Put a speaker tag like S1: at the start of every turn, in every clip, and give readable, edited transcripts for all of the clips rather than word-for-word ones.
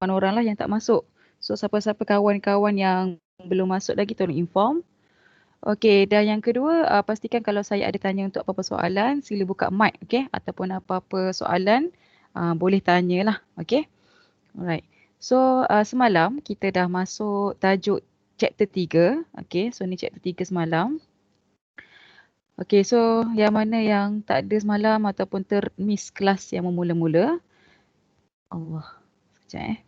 S1: orang lah yang tak masuk. So siapa-siapa kawan-kawan yang belum masuk lagi tolong inform. Okey, dan yang kedua, pastikan kalau saya ada tanya untuk apa-apa soalan, sila buka mic, okey? Ataupun apa-apa soalan, boleh tanyalah, okey? Alright. So, semalam kita dah masuk tajuk chapter 3, okey? So, ni chapter 3 semalam. Okey, so yang mana yang tak ada semalam ataupun termiss kelas yang memula-mula? Allah, sekejap eh.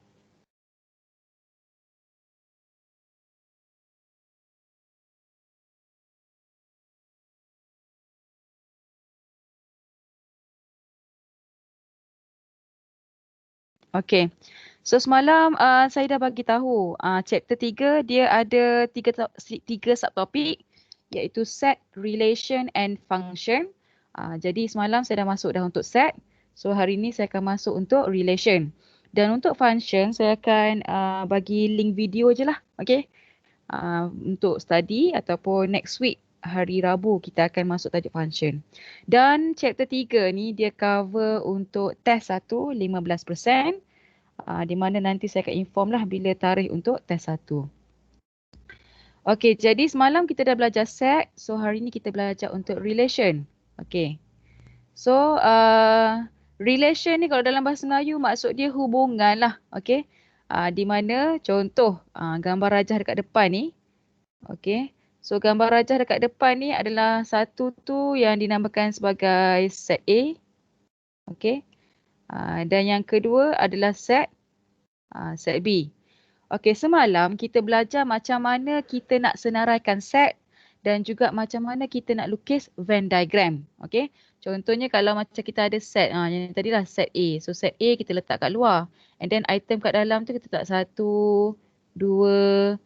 S1: Okey. So semalam saya dah bagi tahu chapter 3 dia ada tiga subtopik iaitu set, relation and function. Jadi semalam saya dah masuk dah untuk set. So hari ni saya akan masuk untuk relation. Dan untuk function saya akan bagi link video je lah. Okay. Untuk study ataupun next week hari Rabu kita akan masuk tajuk function. Dan chapter 3 ni dia cover untuk test 1 15%. Di mana nanti saya akan inform lah bila tarikh untuk test 1. Okey, jadi semalam kita dah belajar set. So hari ni kita belajar untuk relation. Okey. So relation ni kalau dalam bahasa Melayu maksud dia hubungan lah. Okey. Di mana contoh gambar rajah dekat depan ni. Okey. So gambar rajah dekat depan ni adalah satu tu yang dinamakan sebagai set A. Okey. Dan yang kedua adalah set B. Okey, semalam kita belajar macam mana kita nak senaraikan set dan juga macam mana kita nak lukis Venn diagram. Okey. Contohnya kalau macam kita ada set, yang tadilah set A. So set A kita letak kat luar. And then item kat dalam tu kita letak 1, 2,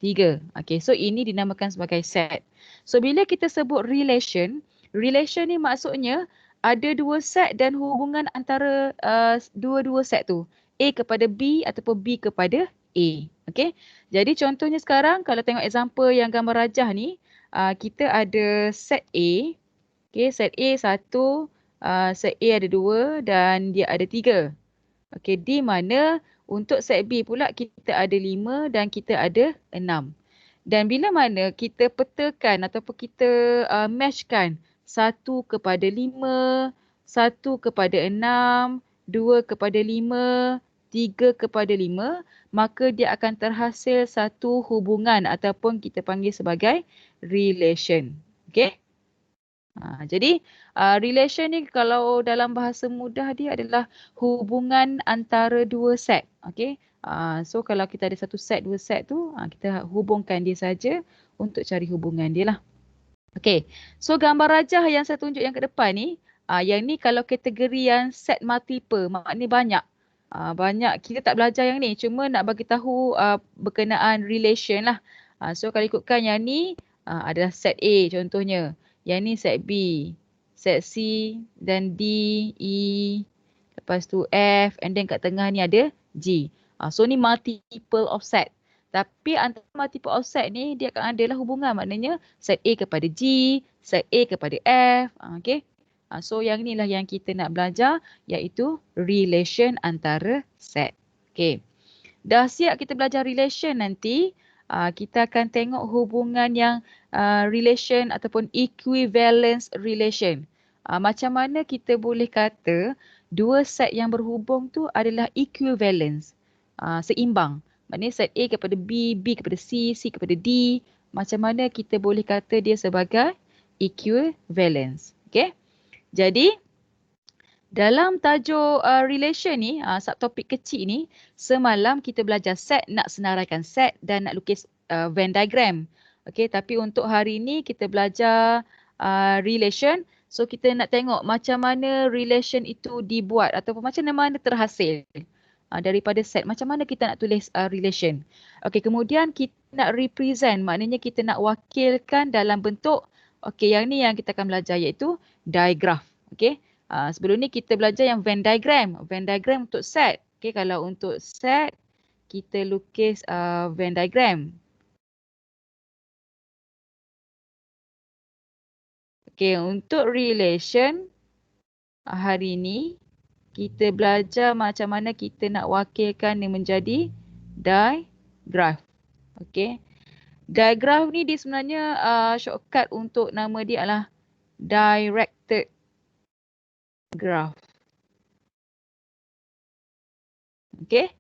S1: 3. Okey, so ini dinamakan sebagai set. So bila kita sebut relation, relation ni maksudnya ada dua set dan hubungan antara dua-dua set tu. A kepada B ataupun B kepada A. Okey. Jadi contohnya sekarang kalau tengok example yang gambar rajah ni, kita ada set A. Okey, set A 1, set A ada 2 dan dia ada 3. Okey, di mana untuk set B pula kita ada 5 dan kita ada 6. Dan bila mana kita petakan ataupun kita matchkan 1 kepada 5, 1 kepada 6, 2 kepada 5, 3 kepada 5, maka dia akan terhasil satu hubungan ataupun kita panggil sebagai relation. Okey? Jadi relation ni kalau dalam bahasa mudah dia adalah hubungan antara dua set. Okey. So kalau kita ada satu set, dua set tu, kita hubungkan dia saja untuk cari hubungan dia lah. Okey. So gambar rajah yang saya tunjuk yang ke depan ni, yang ni kalau kategori yang set multiple, maknanya banyak. Banyak kita tak belajar yang ni, cuma nak bagi tahu berkenaan relation lah. So kalau ikutkan yang ni adalah set A contohnya. Yang ni set B, set C dan D, E, lepas tu F and then kat tengah ni ada G. So ni multiple of set. Tapi antara multiple of set ni dia akan adalah hubungan, maknanya set A kepada G, set A kepada F. Okay. So yang inilah yang kita nak belajar iaitu relation antara set. Okay. Dah siap kita belajar relation nanti, kita akan tengok hubungan yang relation ataupun equivalence relation. Macam mana kita boleh kata dua set yang berhubung tu adalah equivalence, seimbang. Maknanya set A kepada B, B kepada C, C kepada D. Macam mana kita boleh kata dia sebagai equivalence. Okay. Jadi, dalam tajuk relation ni, subtopik kecil ni, semalam kita belajar set, nak senaraikan set dan nak lukis Venn diagram. Okey, tapi untuk hari ni kita belajar relation. So kita nak tengok macam mana relation itu dibuat ataupun macam mana terhasil daripada set. Macam mana kita nak tulis relation. Okey, kemudian kita nak represent, maknanya kita nak wakilkan dalam bentuk, okey, yang ni yang kita akan belajar iaitu diagraph. Okey. Sebelum ni kita belajar yang Venn diagram. Venn diagram untuk set. Okay, kalau untuk set, kita lukis Venn diagram. Okay, untuk relation hari ni, kita belajar macam mana kita nak wakilkan dia menjadi digraph. Okey. Digraph ni dia sebenarnya shortcut untuk nama dia adalah directed graph. Okey.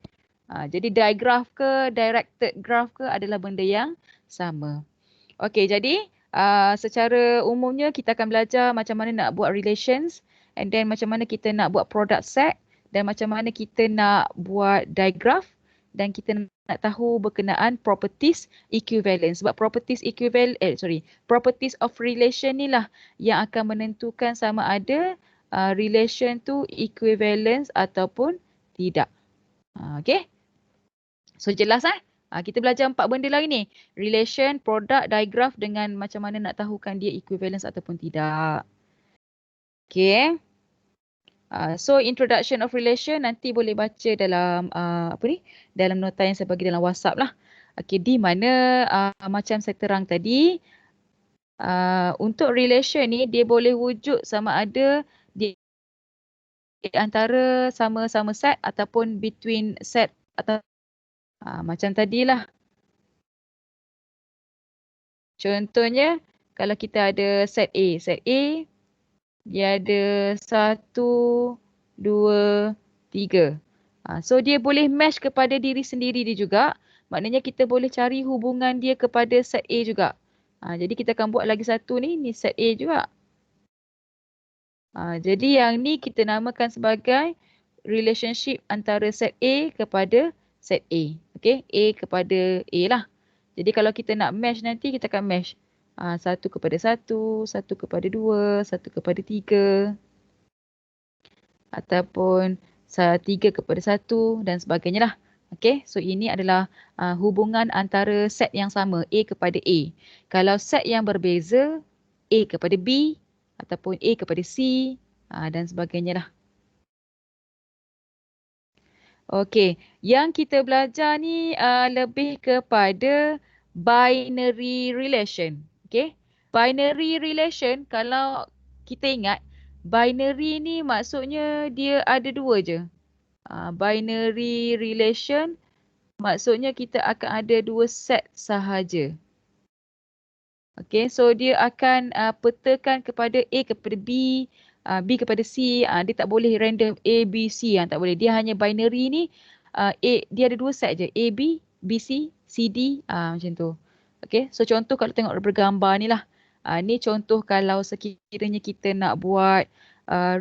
S1: Jadi digraph ke directed graph ke adalah benda yang sama. Okey, jadi secara umumnya kita akan belajar macam mana nak buat relations and then macam mana kita nak buat product set dan macam mana kita nak buat digraph dan kita nak tahu berkenaan properties equivalence. Sebab properties properties of relation ni lah yang akan menentukan sama ada relation tu equivalence ataupun tidak. Okey. So jelas kita belajar 4 benda lagi ni. Relation, product, digraph dengan macam mana nak tahukan dia equivalence ataupun tidak. Okay. So introduction of relation nanti boleh baca dalam dalam nota yang saya bagi dalam WhatsApp lah. Okay, di mana macam saya terang tadi, untuk relation ni dia boleh wujud sama ada di antara sama-sama set ataupun between set atau macam tadilah. Contohnya kalau kita ada set A. Set A dia ada 1, 2, 3. So dia boleh match kepada diri sendiri dia juga. Maknanya kita boleh cari hubungan dia kepada set A juga. Jadi kita akan buat lagi satu ni set A juga. Jadi yang ni kita namakan sebagai relationship antara set A kepada set A. Okay, A kepada A lah. Jadi kalau kita nak match nanti kita akan match 1 kepada 1, 1 kepada 2, 1 kepada 3 ataupun 3 kepada 1 dan sebagainya lah. Okay, so ini adalah hubungan antara set yang sama A kepada A. Kalau set yang berbeza A kepada B ataupun A kepada C dan sebagainya lah. Okey, yang kita belajar ni lebih kepada binary relation. Okey, binary relation kalau kita ingat, binary ni maksudnya dia ada dua je. Binary relation maksudnya kita akan ada dua set sahaja. Okey, so dia akan petakan kepada A kepada B, B kepada C, dia tak boleh random A, B, C, tak boleh. Dia hanya binary ni, A, dia ada dua set je, A, B, B, C, C, D, macam tu. Okay, so contoh kalau tengok bergambar ni lah. Ni contoh kalau sekiranya kita nak buat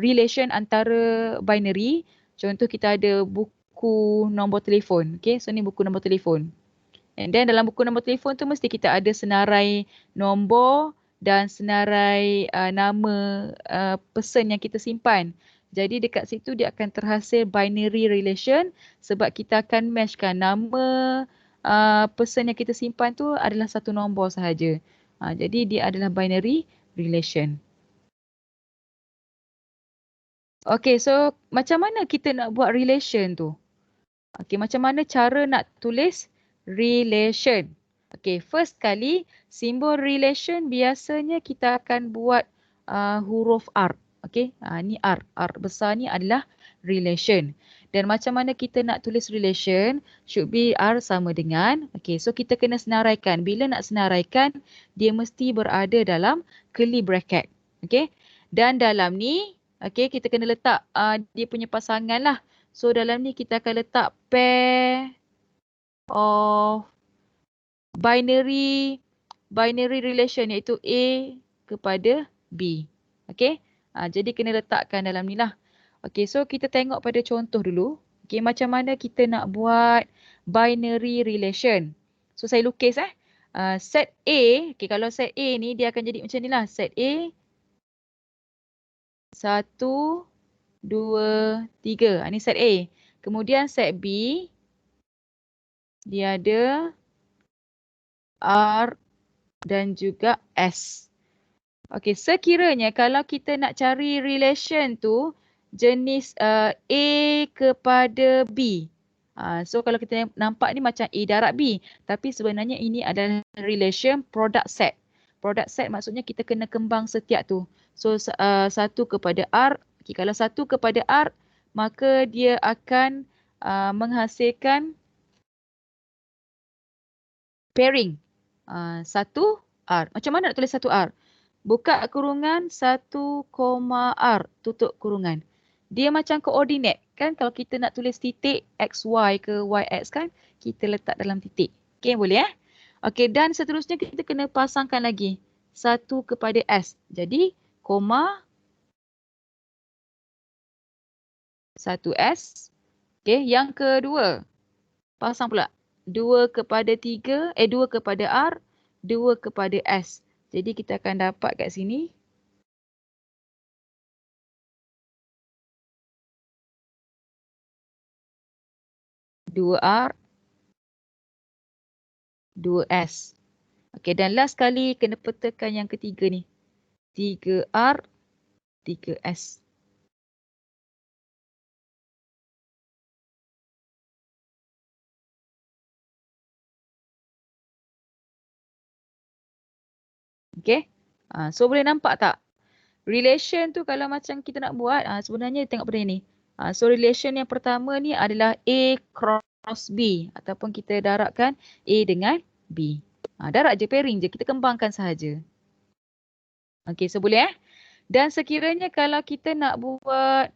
S1: relation antara binary. Contoh kita ada buku nombor telefon. Okay, so ni buku nombor telefon. And then dalam buku nombor telefon tu mesti kita ada senarai nombor dan senarai nama person yang kita simpan. Jadi dekat situ dia akan terhasil binary relation sebab kita akan matchkan nama person yang kita simpan tu adalah satu nombor sahaja. Jadi dia adalah binary relation. Okay, so macam mana kita nak buat relation tu? Okay, macam mana cara nak tulis relation? Okay, first kali simbol relation biasanya kita akan buat huruf R. Okay, ni R. R besar ni adalah relation. Dan macam mana kita nak tulis relation, should be R sama dengan. Okay, so kita kena senaraikan. Bila nak senaraikan, dia mesti berada dalam curly bracket. Okay, dan dalam ni, okay, kita kena letak dia punya pasangan lah. So dalam ni kita akan letak pair of binary relation iaitu A kepada B. Okay. Jadi kena letakkan dalam ni lah. Okay, so kita tengok pada contoh dulu. Okay, macam mana kita nak buat binary relation. So saya lukis set A. Okay, kalau set A ni dia akan jadi macam ni lah. Set A 1, 2, 3. Ini set A. Kemudian set B. Dia ada R dan juga S. Okey, sekiranya kalau kita nak cari relation tu jenis A kepada B. So kalau kita nampak ni macam A darab B. Tapi sebenarnya ini adalah relation product set. Product set maksudnya kita kena kembang setiap tu. So 1 kepada R. Okay, kalau 1 kepada R maka dia akan menghasilkan pairing. 1R. Macam mana nak tulis 1R? Buka kurungan 1, R, tutup kurungan. Dia macam koordinat kan, kalau kita nak tulis titik XY ke YX kan, kita letak dalam titik. Okey, boleh Okey, dan seterusnya kita kena pasangkan lagi 1 kepada S. Jadi, koma 1S. Okey, yang kedua, pasang pula 2 kepada 3, 2 kepada R, 2 kepada S. Jadi kita akan dapat kat sini 2R, 2S. Okey, dan last kali kena petakan yang ketiga ni. 3R, 3S. Okey. So boleh nampak tak? Relation tu kalau macam kita nak buat, sebenarnya tengok pada ni. So relation yang pertama ni adalah A cross B. Ataupun kita darabkan A dengan B. Darab je, pairing je. Kita kembangkan sahaja. Okey, so boleh Dan sekiranya kalau kita nak buat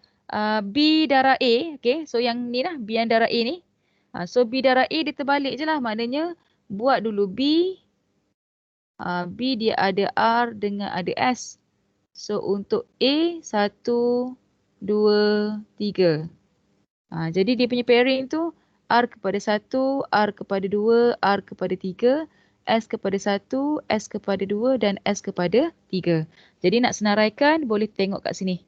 S1: B darab A. Okay, so yang ni lah, B yang darab A ni. So B darab A dia terbalik je lah. Maknanya buat dulu B. B dia ada R dengan ada S. So untuk A, 1, 2, 3. Jadi dia punya pairing tu R kepada 1, R kepada 2, R kepada 3, S kepada 1, S kepada 2 dan S kepada 3. Jadi nak senaraikan boleh tengok kat sini.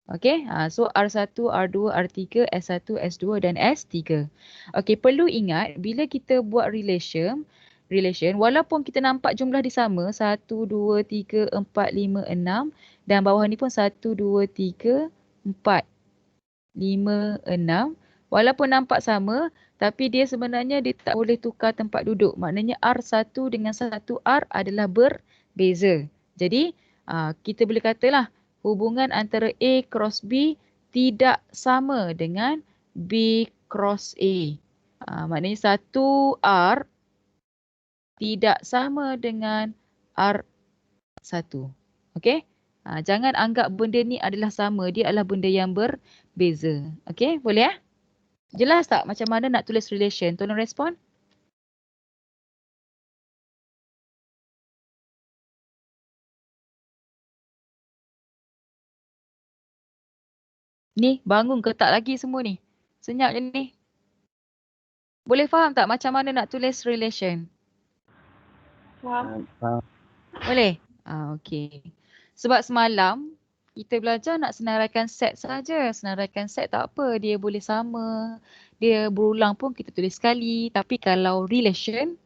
S1: Okey, so R1, R2, R3, S1, S2 dan S3. Okey, perlu ingat bila kita buat relation, walaupun kita nampak jumlah dia sama 1, 2, 3, 4, 5, 6 dan bawah ni pun 1, 2, 3, 4, 5, 6. Walaupun nampak sama tapi dia sebenarnya dia tak boleh tukar tempat duduk. Maknanya R1 dengan 1R adalah berbeza. Jadi kita boleh katalah hubungan antara A cross B tidak sama dengan B cross A. Maknanya 1R tidak sama dengan R1. Okey? Jangan anggap benda ni adalah sama. Dia adalah benda yang berbeza. Okey? Boleh Jelas tak macam mana nak tulis relation? Tolong respon. Ni, bangun ke tak lagi semua ni? Senyap je ni. Boleh faham tak macam mana nak tulis relation?
S2: Faham.
S1: Boleh? Okey. Sebab semalam kita belajar nak senaraikan set saja. Senaraikan set tak apa, dia boleh sama. Dia berulang pun kita tulis sekali. Tapi kalau relation,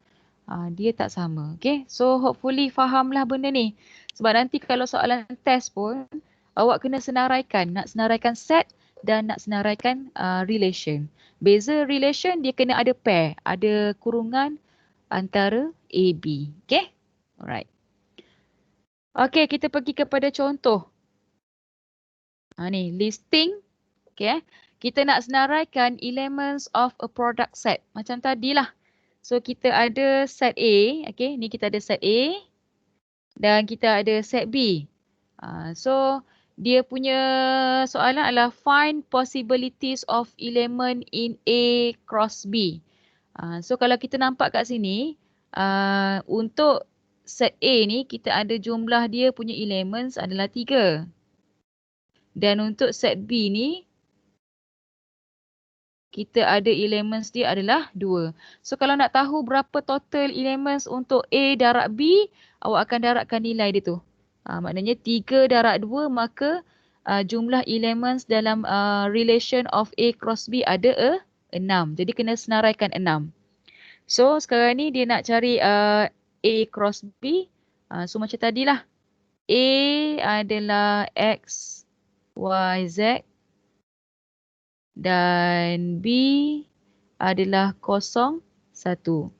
S1: dia tak sama. Okay? So hopefully fahamlah benda ni. Sebab nanti kalau soalan test pun, awak kena senaraikan. Nak senaraikan set dan nak senaraikan relation. Beza relation dia kena ada pair. Ada kurungan antara A, B. Okay? Alright. Okay, kita pergi kepada contoh. Ni, listing. Okay. Kita nak senaraikan elements of a product set. Macam tadilah. So, kita ada set A. Okay, ni kita ada set A. Dan kita ada set B. So, dia punya soalan adalah find possibilities of element in A cross B. So, kalau kita nampak kat sini, untuk set A ni kita ada jumlah dia punya elements adalah 3. Dan untuk set B ni kita ada elements dia adalah 2. So kalau nak tahu berapa total elements untuk A darab B, awak akan darabkan nilai dia tu. Maknanya 3 darab 2 maka jumlah elements dalam relation of A cross B ada 6. Jadi kena senaraikan 6. So sekarang ni dia nak cari A cross B. So macam tadilah. A adalah X, Y, Z. Dan B adalah 0, 1.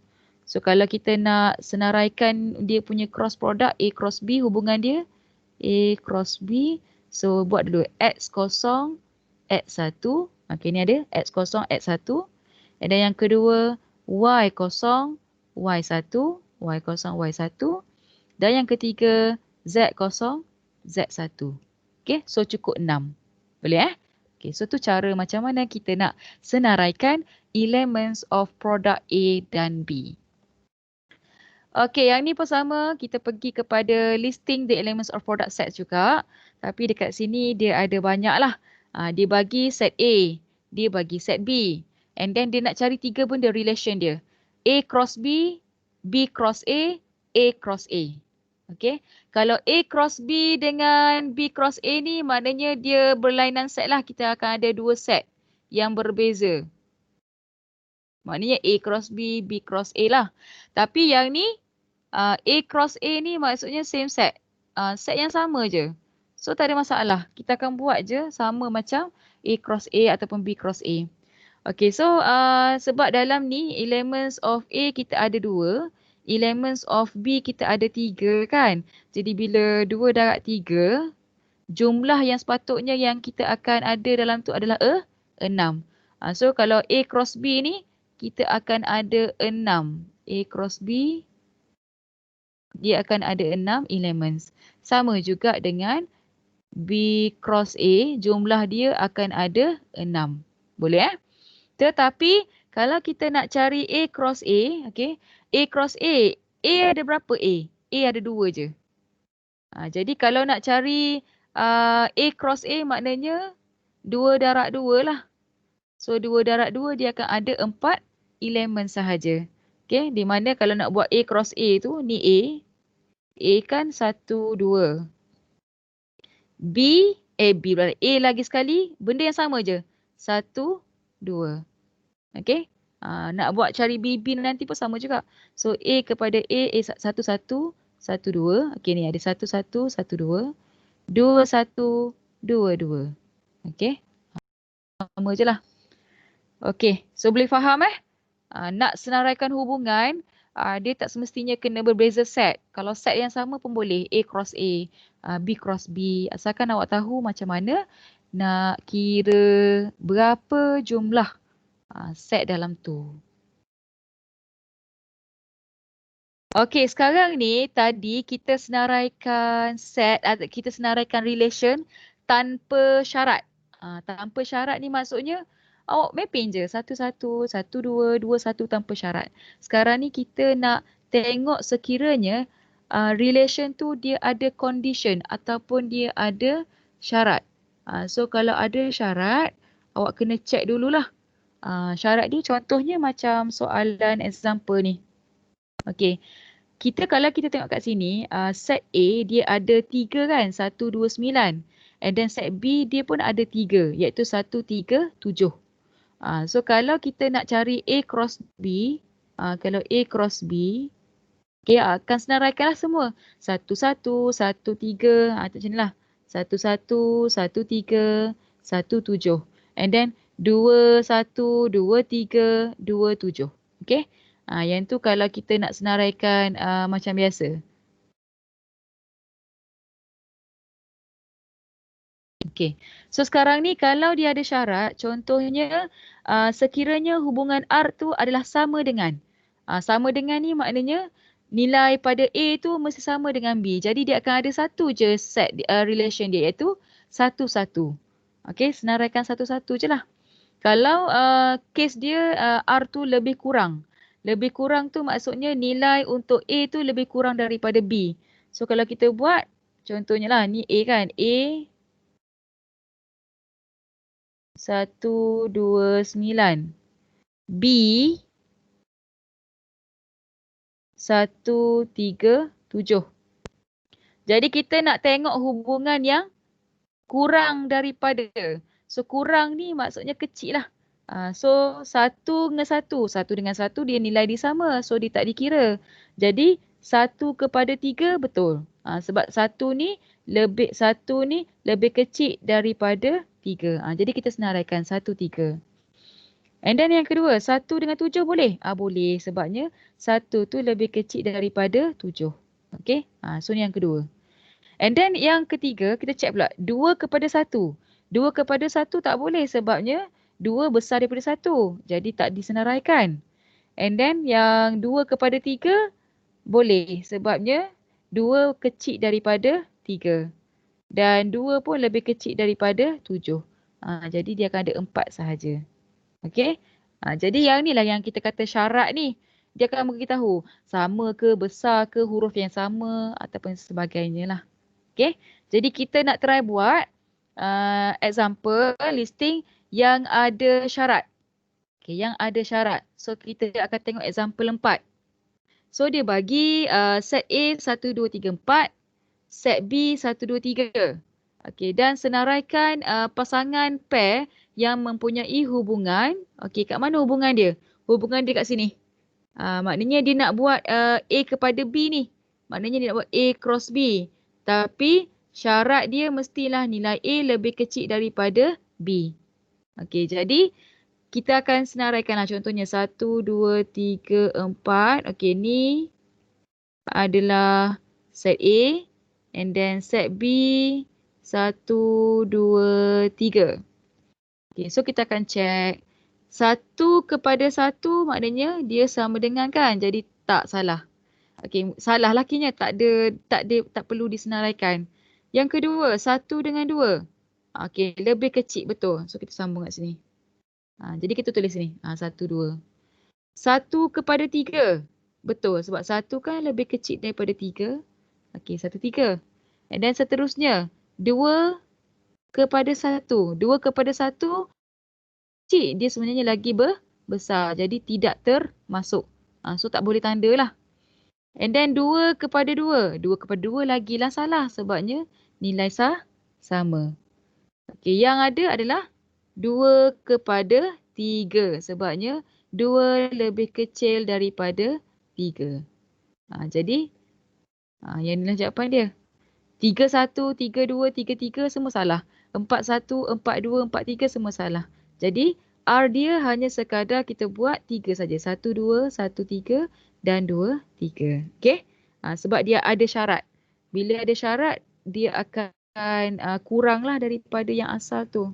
S1: So kalau kita nak senaraikan dia punya cross product A cross B, hubungan dia A cross B. So buat dulu X 0, X1. Okay, ni ada X0, X1. And then yang kedua, Y0, Y1, Y0, Y1. Dan yang ketiga, Z0, Z1. Okay, so cukup 6. Boleh Okay, so tu cara macam mana kita nak senaraikan elements of product A dan B. Okay, yang ni pun sama. Kita pergi kepada listing the elements of product set juga. Tapi dekat sini dia ada banyak lah. Dia bagi set A, dia bagi set B. And then dia nak cari 3 benda relation dia. A cross B cross A cross A. Okay, kalau A cross B dengan B cross A ni maknanya dia berlainan set lah. Kita akan ada 2 set yang berbeza. Maknanya A cross B cross A lah. Tapi yang ni A cross A ni maksudnya same set. Set yang sama je. So tak ada masalah. Kita akan buat je sama macam A cross A ataupun B cross A. Okay, so sebab dalam ni elements of A kita ada 2. Elements of B kita ada 3 kan. Jadi bila 2 darab 3, jumlah yang sepatutnya yang kita akan ada dalam tu adalah 6. So kalau A cross B ni kita akan ada 6. A cross B dia akan ada 6 elements. Sama juga dengan B cross A, jumlah dia akan ada 6. Boleh Tetapi kalau kita nak cari A cross A, okay, A cross A ada berapa A? A ada 2 je. Jadi kalau nak cari A cross A maknanya 2 darab 2 lah. So 2 darab 2 dia akan ada 4 elemen sahaja. Okay, di mana kalau nak buat A cross A tu, ni A kan 1, 2. B berarti A lagi sekali, benda yang sama je. 1, 2. Okay. Nak buat cari BB nanti pun sama juga. So A kepada A 1, 1, 1, 2. Okay, ni ada 1, 1, 1, 2. 2, 1, 2, 2. Okay. Sama je lah. Okay, so boleh faham nak senaraikan hubungan, dia tak semestinya kena berbeza set. Kalau set yang sama pun boleh. A cross A, B cross B. Asalkan awak tahu macam mana nak kira berapa jumlah set dalam tu. Okey, sekarang ni tadi kita senaraikan set, kita senaraikan relation tanpa syarat. Tanpa syarat ni maksudnya awak mapping je 1, 1, 1, 2, 2, 1 tanpa syarat. Sekarang ni kita nak tengok sekiranya relation tu dia ada condition ataupun dia ada syarat. So kalau ada syarat, awak kena check dululah. Syarat dia contohnya macam soalan example ni. Okey. Kalau kita tengok kat sini, set A dia ada 3 kan? 1, 2, 9. And then set B dia pun ada 3 iaitu 1, 3, 7. So kalau kita nak cari A cross B, kalau A cross B, okay, akan senaraikanlah semua. 1, 1, 1, 3, macam ni lah. 1, 1, 1, 3, 1, 7. And then 2, 1, 2, 3, 2, 7. Okay. Yang tu kalau kita nak senaraikan macam biasa. Okay. So sekarang ni kalau dia ada syarat, contohnya sekiranya hubungan R tu adalah sama dengan. Sama dengan ni maknanya nilai pada A tu mesti sama dengan B. Jadi dia akan ada satu je set relation dia iaitu 1, 1. Okay, senaraikan 1, 1 je lah. Kalau case dia R tu lebih kurang. Lebih kurang tu maksudnya nilai untuk A tu lebih kurang daripada B. So kalau kita buat contohnya lah ni A kan. A 1, 2, 9. B 1, 3, 7. Jadi kita nak tengok hubungan yang kurang daripada. So kurang ni maksudnya kecil lah. So 1 dengan 1. 1 dengan 1 dia nilai dia sama. So dia tak dikira. Jadi 1 kepada 3 betul. Sebab 1 ni lebih kecil daripada 3. Jadi kita senaraikan 1, 3. And then yang kedua, 1 dengan 7 boleh? Boleh sebabnya 1 tu lebih kecil daripada 7. Okay. So ni yang kedua. And then yang ketiga, kita check pula. 2 kepada 1. 2 kepada 1 tak boleh sebabnya 2 besar daripada 1. Jadi tak disenaraikan. And then yang 2 kepada 3 boleh sebabnya 2 kecil daripada 3. Dan 2 pun lebih kecil daripada 7. Jadi dia akan ada 4 sahaja. Okey. Jadi yang ni lah yang kita kata syarat ni. Dia akan beritahu sama ke, besar ke, huruf yang sama ataupun sebagainya lah. Okey. Jadi kita nak try buat example listing yang ada syarat. Okey, yang ada syarat. So kita akan tengok example 4. So dia bagi set A 1, 2, 3, 4. Set B 1, 2, 3. Okey, dan senaraikan pasangan pair yang mempunyai hubungan. Okey, kat mana hubungan dia? Hubungan dia kat sini. Maknanya dia nak buat A kepada B ni. Maknanya dia nak buat A cross B. Tapi syarat dia mestilah nilai A lebih kecil daripada B. Okey, jadi kita akan senaraikanlah contohnya 1, 2, 3, 4. Okey, ni adalah set A. And then set B 1, 2, 3. Okay, so kita akan check. 1 kepada 1 maknanya dia sama dengan kan? Jadi tak salah. Okay, salah lakinya tak perlu disenaraikan. Yang kedua, 1 dengan 2. Okay, lebih kecil betul. So kita sambung kat sini. Jadi kita tulis sini. 1, 2. 1 kepada 3. Betul sebab 1 kan lebih kecil daripada 3. Okay, 1, 3. And then seterusnya, 2 kepada 1. 2 kepada 1, kecil dia sebenarnya lagi besar. Jadi tidak termasuk. So tak boleh tanda lah. And then 2 kepada 2. 2 kepada 2 lagilah salah sebabnya nilai sama. Okay, yang ada adalah 2 kepada 3 sebabnya 2 lebih kecil daripada 3. Jadi yang inilah jawapan dia. 3, 1, 3, 2, 3, 3 semua salah. 4, 1, 4, 2, 4, 3 semua salah. Jadi R dia hanya sekadar kita buat 3 saja. 1, 2, 1, 3 dan 2, 3. Okey? Sebab dia ada syarat. Bila ada syarat, dia akan kuranglah daripada yang asal tu.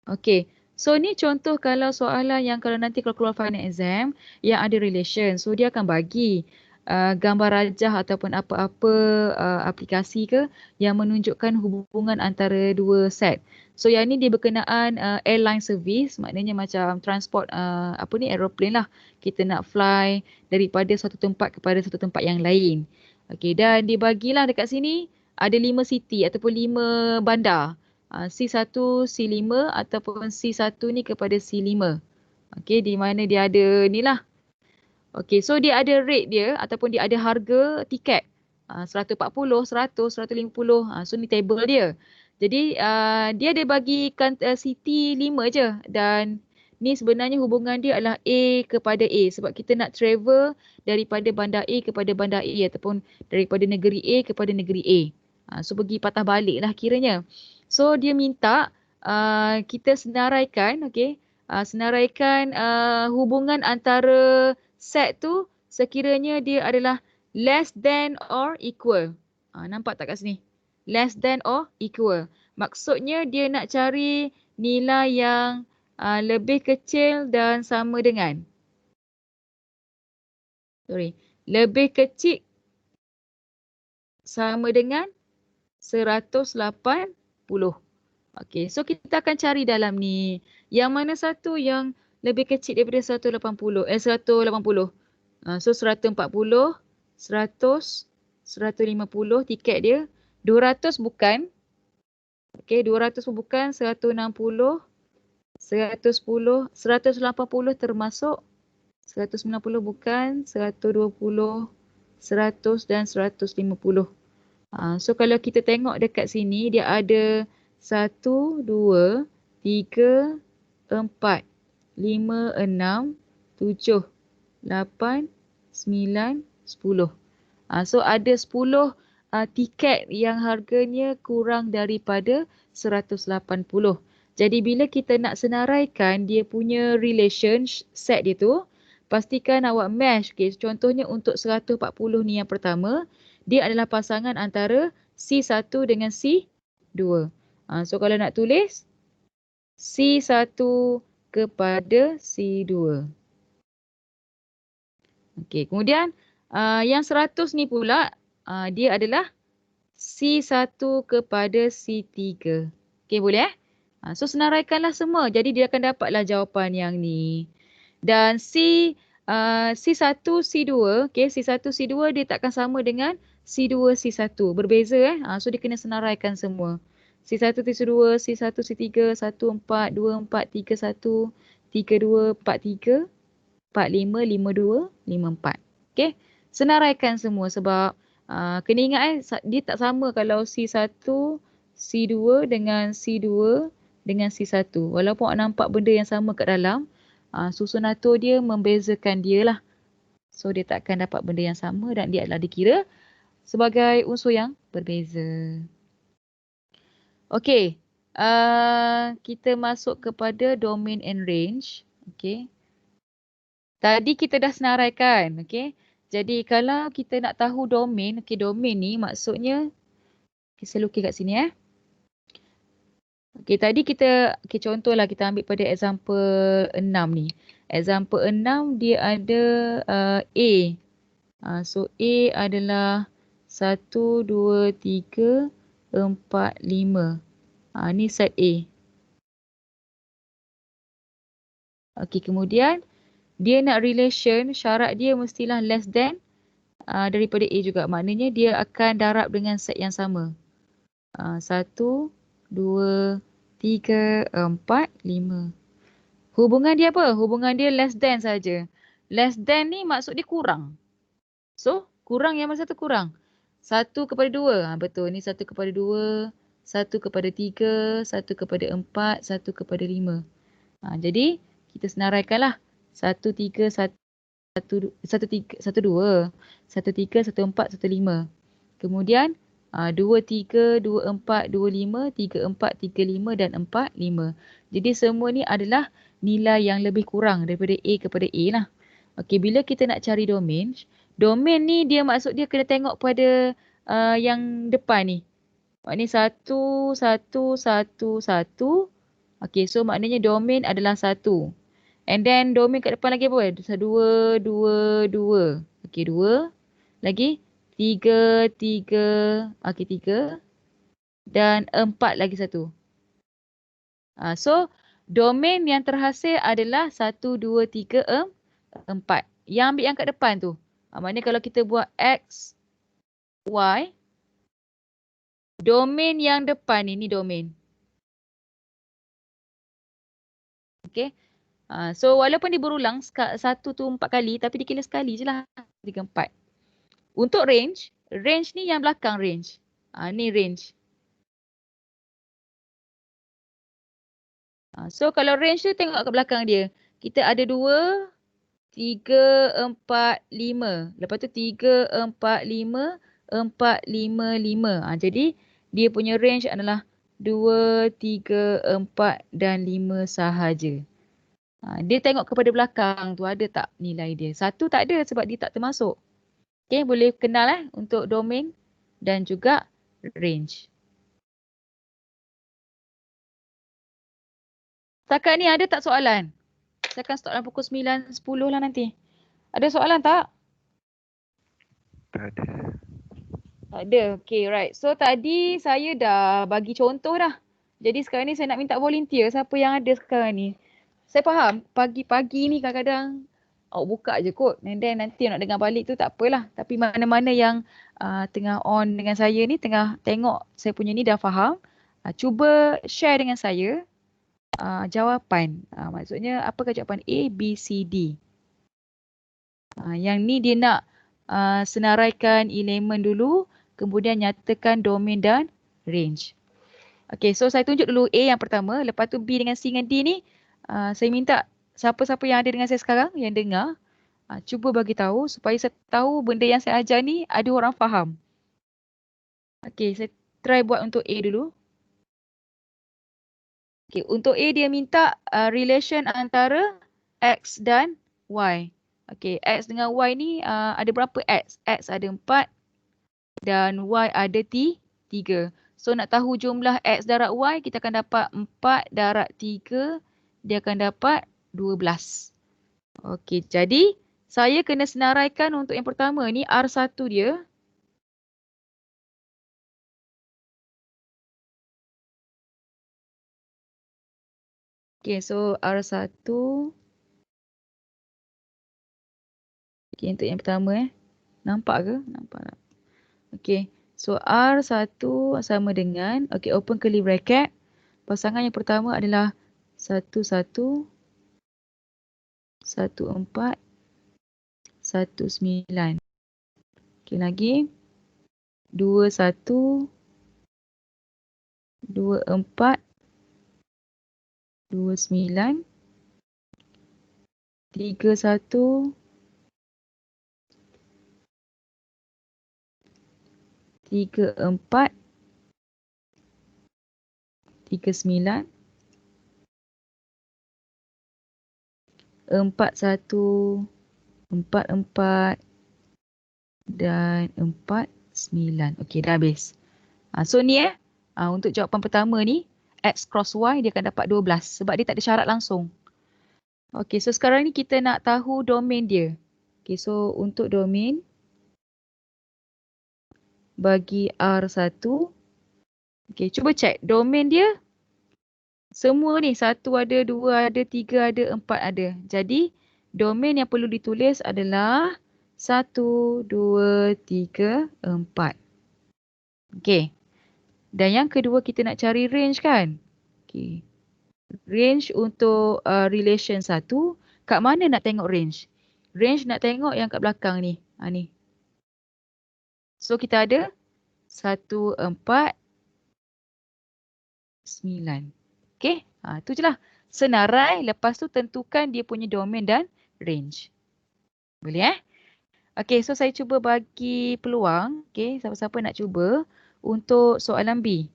S1: Okey. So ni contoh kalau soalan yang kalau nanti kalau keluar final exam yang ada relation. So dia akan bagi gambar rajah ataupun apa-apa aplikasi ke yang menunjukkan hubungan antara dua set. So yang ni dia berkenaan airline service, maknanya macam transport aeroplane lah. Kita nak fly daripada satu tempat kepada satu tempat yang lain. Okey, dan dibagilah dekat sini ada 5 city ataupun 5 bandar. C1, C5 ataupun C1 ni kepada C5. Okey, di mana dia ada ni lah. Okey, so dia ada rate dia ataupun dia ada harga tiket. 140, 100, 150. So ni table dia. Jadi dia ada bagikan city 5 je. Dan ni sebenarnya hubungan dia adalah A kepada A. Sebab kita nak travel daripada bandar A kepada bandar A ataupun daripada negeri A kepada negeri A. So pergi patah balik lah kiranya. So dia minta kita senaraikan, okey, senaraikan hubungan antara set tu sekiranya dia adalah less than or equal. Nampak tak kat sini? Less than or equal. Maksudnya dia nak cari nilai yang lebih kecil dan sama dengan. Lebih kecil sama dengan 180. Okey, so kita akan cari dalam ni. Yang mana satu yang lebih kecil daripada 180. So 140, 100, 150 tiket dia. 200 bukan. Okey, 200 pun bukan. 160, 110, 180 termasuk. 190 bukan. 120, 100 dan 150. So kalau kita tengok dekat sini dia ada 1, 2, 3, 4, 5, 6, 7, 8, 9, 10. So ada 10 tiket yang harganya kurang daripada 180. Jadi bila kita nak senaraikan dia punya relation set dia tu, pastikan awak match. Okay, contohnya untuk 140 ni yang pertama, dia adalah pasangan antara C1 dengan C2. So kalau nak tulis C1 kepada C2. Okey, kemudian yang 100 ni pula dia adalah C1 kepada C3. Okey, boleh So senaraikanlah semua. Jadi dia akan dapatlah jawapan yang ni. Dan C1, C2, okay, C1, C2 dia takkan sama dengan C2, C1. Berbeza So dia kena senaraikan semua. C1, C2, C1, C3, 1, 4, 2, 4, 3, 1, 3, 2, 4, 3, 4, 5, 5, 2, 5, 4. Okay, senaraikan semua sebab kena ingat dia tak sama kalau C1, C2 dengan C2 dengan C1. Walaupun awak nampak benda yang sama kat dalam, susun atur dia membezakan dia lah. So dia tak akan dapat benda yang sama dan dia adalah dikira sebagai unsur yang berbeza. Okey, kita masuk kepada domain and range. Okey. Tadi kita dah senaraikan, okey. Jadi kalau kita nak tahu domain, okey, domain ni maksudnya saya lukis kat sini Okey, tadi kita contohlah kita ambil pada example 6 ni. Example 6 dia ada A. So A adalah 1, 2, 3, 4, 5. Ni set A. Okey, kemudian dia nak relation, syarat dia mestilah less than daripada A juga. Maknanya dia akan darab dengan set yang sama. 1, 2, 3, 4, 5. Hubungan dia apa? Hubungan dia less than saja. Less than ni maksud dia kurang. So, kurang yang mana satu kurang? 1 kepada 2. Betul. Ni 1 kepada 2, 1 kepada 3, 1 kepada 4, 1 kepada 5. Jadi, kita senaraikanlah. 1, 3, 1, 2, 1, 3, 1, 4, 1, 5. Kemudian, 2, 3, 2, 4, 2, 5, 3, 4, 3, 5 dan 4, 5. Jadi semua ni adalah nilai yang lebih kurang daripada A kepada A lah. Okey, bila kita nak cari domain, domain ni dia maksud dia kena tengok pada yang depan ni. Maknanya 1, 1, 1, 1. Okey, so maknanya domain adalah 1. And then domain kat depan lagi apa? 2, 2, 2. Okey, 2. Lagi 3, 3. Okey, 3. Dan 4 lagi 1. So, domain yang terhasil adalah 1, 2, 3, 4. Yang ambil yang kat depan tu. Maknanya kalau kita buat X, Y. Domain yang depan ni domain. Okay. So, walaupun dia berulang 1 tu 4 kali. Tapi dikira sekali je lah. 3, 4. Untuk range. Range ni yang belakang range. Ni range. So kalau range tu tengok ke belakang dia. Kita ada 2, 3, 4, 5. Lepas tu 3, 4, 5, 4, 5, 5. Jadi dia punya range adalah 2, 3, 4 dan 5 sahaja. Dia tengok kepada belakang tu ada tak nilai dia. 1 tak ada sebab dia tak termasuk. Okay, boleh kenal untuk domain dan juga range. Setakat ni ada tak soalan? Saya akan start dalam pukul 9, 10 lah nanti. Ada soalan tak?
S3: Tak ada.
S1: Tak ada. Okay, right. So tadi saya dah bagi contoh dah. Jadi sekarang ni saya nak minta volunteer siapa yang ada sekarang ni. Saya faham pagi-pagi ni kadang-kadang awak buka je kot. And then nanti nak dengar balik tu tak apalah. Tapi mana-mana yang tengah on dengan saya ni, tengah tengok saya punya ni dah faham. Cuba share dengan saya jawapan. Maksudnya apakah jawapan A, B, C, D. Yang ni dia nak senaraikan elemen dulu. Kemudian nyatakan domain dan range. Okay, so saya tunjuk dulu A yang pertama. Lepas tu B dengan C dengan D ni. Saya minta siapa-siapa yang ada dengan saya sekarang, yang dengar. Cuba bagi tahu supaya saya tahu benda yang saya ajar ni ada orang faham. Okay, saya try buat untuk A dulu. Okay, untuk A dia minta relation antara X dan Y. Okay, X dengan Y ni ada berapa X? X ada 4 dan Y ada 3. So nak tahu jumlah X darab Y, kita akan dapat 4 darab 3, dia akan dapat 12. Okey, jadi saya kena senaraikan untuk yang pertama ni R1 dia. Okey, so R1. Okey, untuk yang pertama nampak ke? Nampak tak? Okey, so R1 sama dengan, okey, open curly bracket. Pasangan yang pertama adalah 1, 1, 1, 4, 1, 9. Okey, lagi 2, 1, 2, 4, 2, 9, 3, 1, 3, 4, 3, 9, 4, 1, 4, 4 dan 4, 9. Okey, dah habis. So ni untuk jawapan pertama ni, X cross Y dia akan dapat 12 sebab dia tak ada syarat langsung. Okey, so sekarang ni kita nak tahu domain dia. Okey, so untuk domain bagi R1. Okey, cuba check domain dia. Semua ni 1 ada, 2 ada, 3 ada, 4 ada. Jadi domain yang perlu ditulis adalah 1, 2, 3, 4. Okey. Dan yang kedua kita nak cari range kan? Okey. Range untuk relation 1. Kat mana nak tengok range? Range nak tengok yang kat belakang ni. Ni. So kita ada 1, 4, 9. Okey. Tu je lah. Senarai. Lepas tu tentukan dia punya domain dan range. Boleh Okey. So saya cuba bagi peluang. Okey. Siapa-siapa nak cuba untuk soalan B.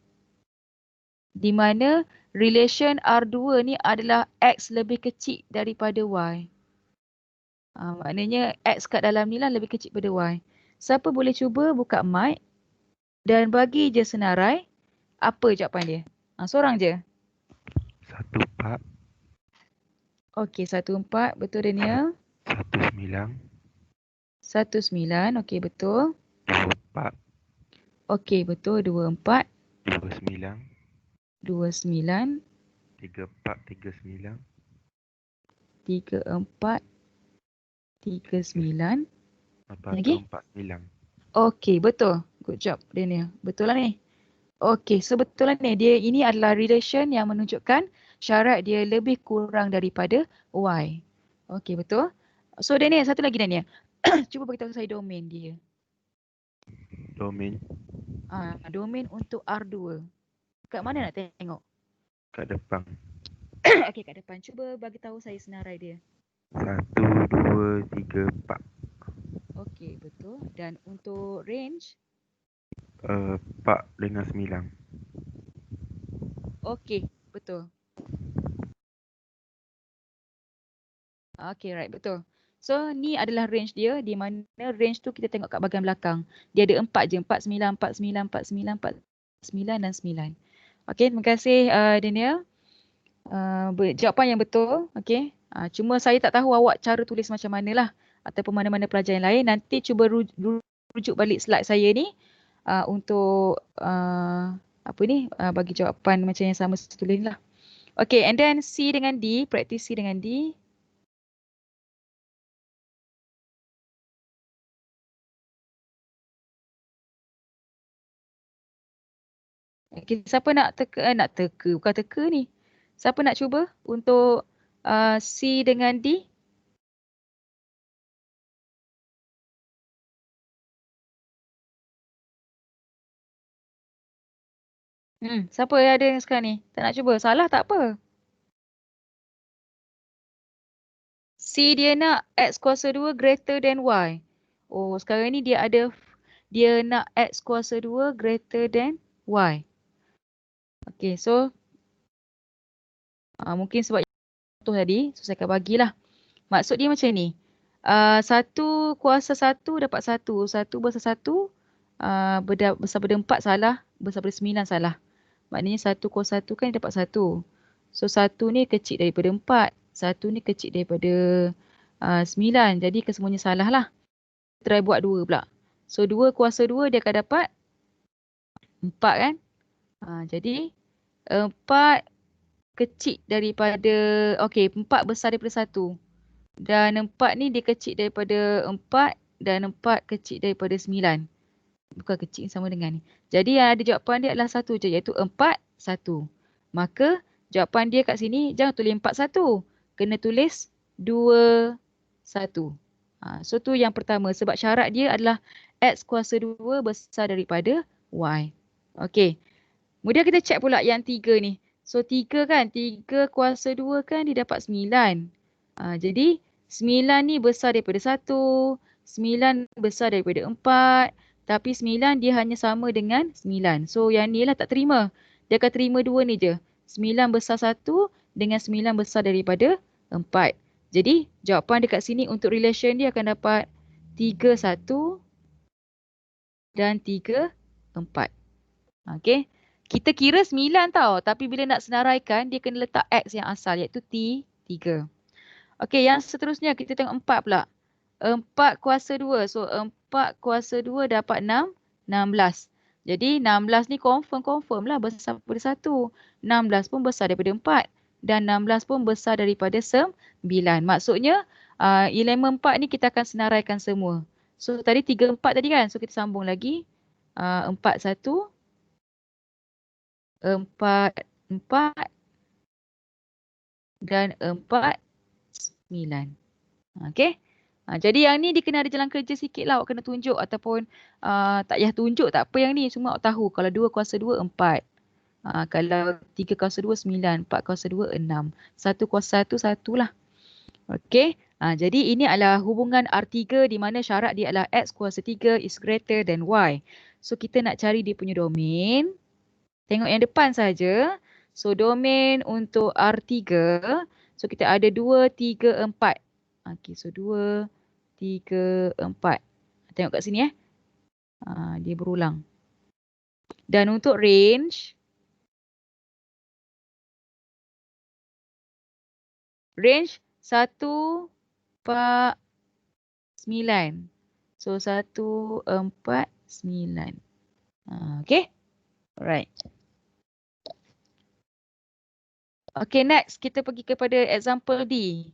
S1: Di mana relation R2 ni adalah X lebih kecil daripada Y. Maknanya X kat dalam ni lah lebih kecil daripada Y. Siapa boleh cuba buka mic dan bagi je senarai apa jawapan dia. Seorang je.
S3: 1, 4.
S1: Okey, 1, 4. Betul Daniel?
S3: 1, 9.
S1: 1, 9. Okey, betul.
S3: 2, 4.
S1: Okey, betul. 2, 4.
S3: 2, 9.
S1: 2, 9.
S3: 3, 4, 3, 9.
S1: 3, 4. 3, 9. Lagi?
S3: 4, 9.
S1: Okey, betul. Good job Daniel. Betul lah ni. Okey, sebetulnya ni ini adalah relation yang menunjukkan syarat dia lebih kurang daripada Y. Okey, betul. So Daniel, satu lagi Daniel. Cuba beritahu saya domain dia.
S3: Domain
S1: Domain untuk R2. Kat mana nak tengok?
S3: kat depan.
S1: Okey, kat depan. Cuba bagi tahu saya senarai dia.
S3: 1, 2, 3, 4.
S1: Okey, betul. Dan untuk range?
S3: 4 dengan 9.
S1: Okey, betul. Okey, right, betul. So, ni adalah range dia. Di mana range tu kita tengok kat bahagian belakang. Dia ada 4 je. 4, 9, 4, 9, 4, 9, 4, 9 dan 9. Okey, terima kasih Daniel. Jawapan yang betul. Okey. Cuma saya tak tahu awak cara tulis macam mana lah. Ataupun mana-mana pelajar yang lain. Nanti cuba rujuk balik slide saya ni. Untuk bagi jawapan macam yang sama tulis lah. Okay, and then C dengan D. Practice C dengan D. Okay, siapa nak teka, bukan teka ni. Siapa nak cuba untuk C dengan D? Siapa yang ada sekarang ni? Tak nak cuba? Salah tak apa. C dia nak X kuasa 2 greater than Y. Oh, sekarang ni dia nak X kuasa 2 greater than Y. Okay, so mungkin sebab contoh tadi, so saya akan bagilah. Maksud dia macam ni. 1 kuasa 1 dapat 1. 1 besar 1 besar pada 4 salah. besar daripada 9 salah. Maknanya 1 kuas 1 kan dia dapat 1. So 1 ni kecil daripada 4. 1 ni kecil daripada 9. Jadi kesemuanya salah lah. Try buat 2 pula. So 2 kuasa 2 dia akan dapat 4 kan. Jadi 4 kecil daripada, okey 4 besar daripada 1. Dan 4 ni dia kecil daripada 4 dan 4 kecil daripada 9. Bukan kecil sama dengan ni. Jadi yang ada jawapan dia adalah 1 je, iaitu 4, 1. Maka jawapan dia kat sini jangan tulis 4, 1. Kena tulis 2, 1. So tu yang pertama sebab syarat dia adalah X kuasa 2 besar daripada Y. Okey. Kemudian kita check pula yang 3 ni. So 3 kan, 3 kuasa 2 kan dia dapat 9. Jadi 9 ni besar daripada 1, 9 besar daripada 4. Tapi 9 dia hanya sama dengan 9. So yang ni lah tak terima. Dia akan terima 2 ni je. 9 besar 1 dengan 9 besar daripada 4. Jadi jawapan dekat sini untuk relation dia akan dapat 3, 1 dan 3, 4. Okay. Kita kira 9 tau. Tapi bila nak senaraikan dia kena letak X yang asal iaitu T3. Okay, yang seterusnya kita tengok 4 pula. 4 kuasa 2. So 4 kuasa 2 dapat 6, 16. Jadi 16 ni confirm lah besar daripada 1. 16 pun besar daripada 4. Dan 16 pun besar daripada 9. Maksudnya elemen 4 ni kita akan senaraikan semua. So tadi 3, 4 tadi kan. So kita sambung lagi. 4, 1. 4, 4. Dan 4, 9. Okay. Jadi yang ni dia kena ada jalan kerja sikit lah. Awak kena tunjuk ataupun tak payah tunjuk tak apa yang ni. Semua awak tahu. Kalau 2 kuasa 2, 4. Kalau 3 kuasa 2, 9. 4 kuasa 2, 6. 1 kuasa 1, 1 lah. Okay. Jadi ini adalah hubungan R3 di mana syarat dia adalah X kuasa 3 is greater than Y. So kita nak cari dia punya domain. Tengok yang depan saja. So domain untuk R3. So kita ada 2, 3, 4. Okay, so 2, 3, 4. Tengok kat sini dia berulang. Dan untuk range. Range 1, 4, 9. So 1, 4, 9. Okay. Alright. Okay, next kita pergi kepada example D.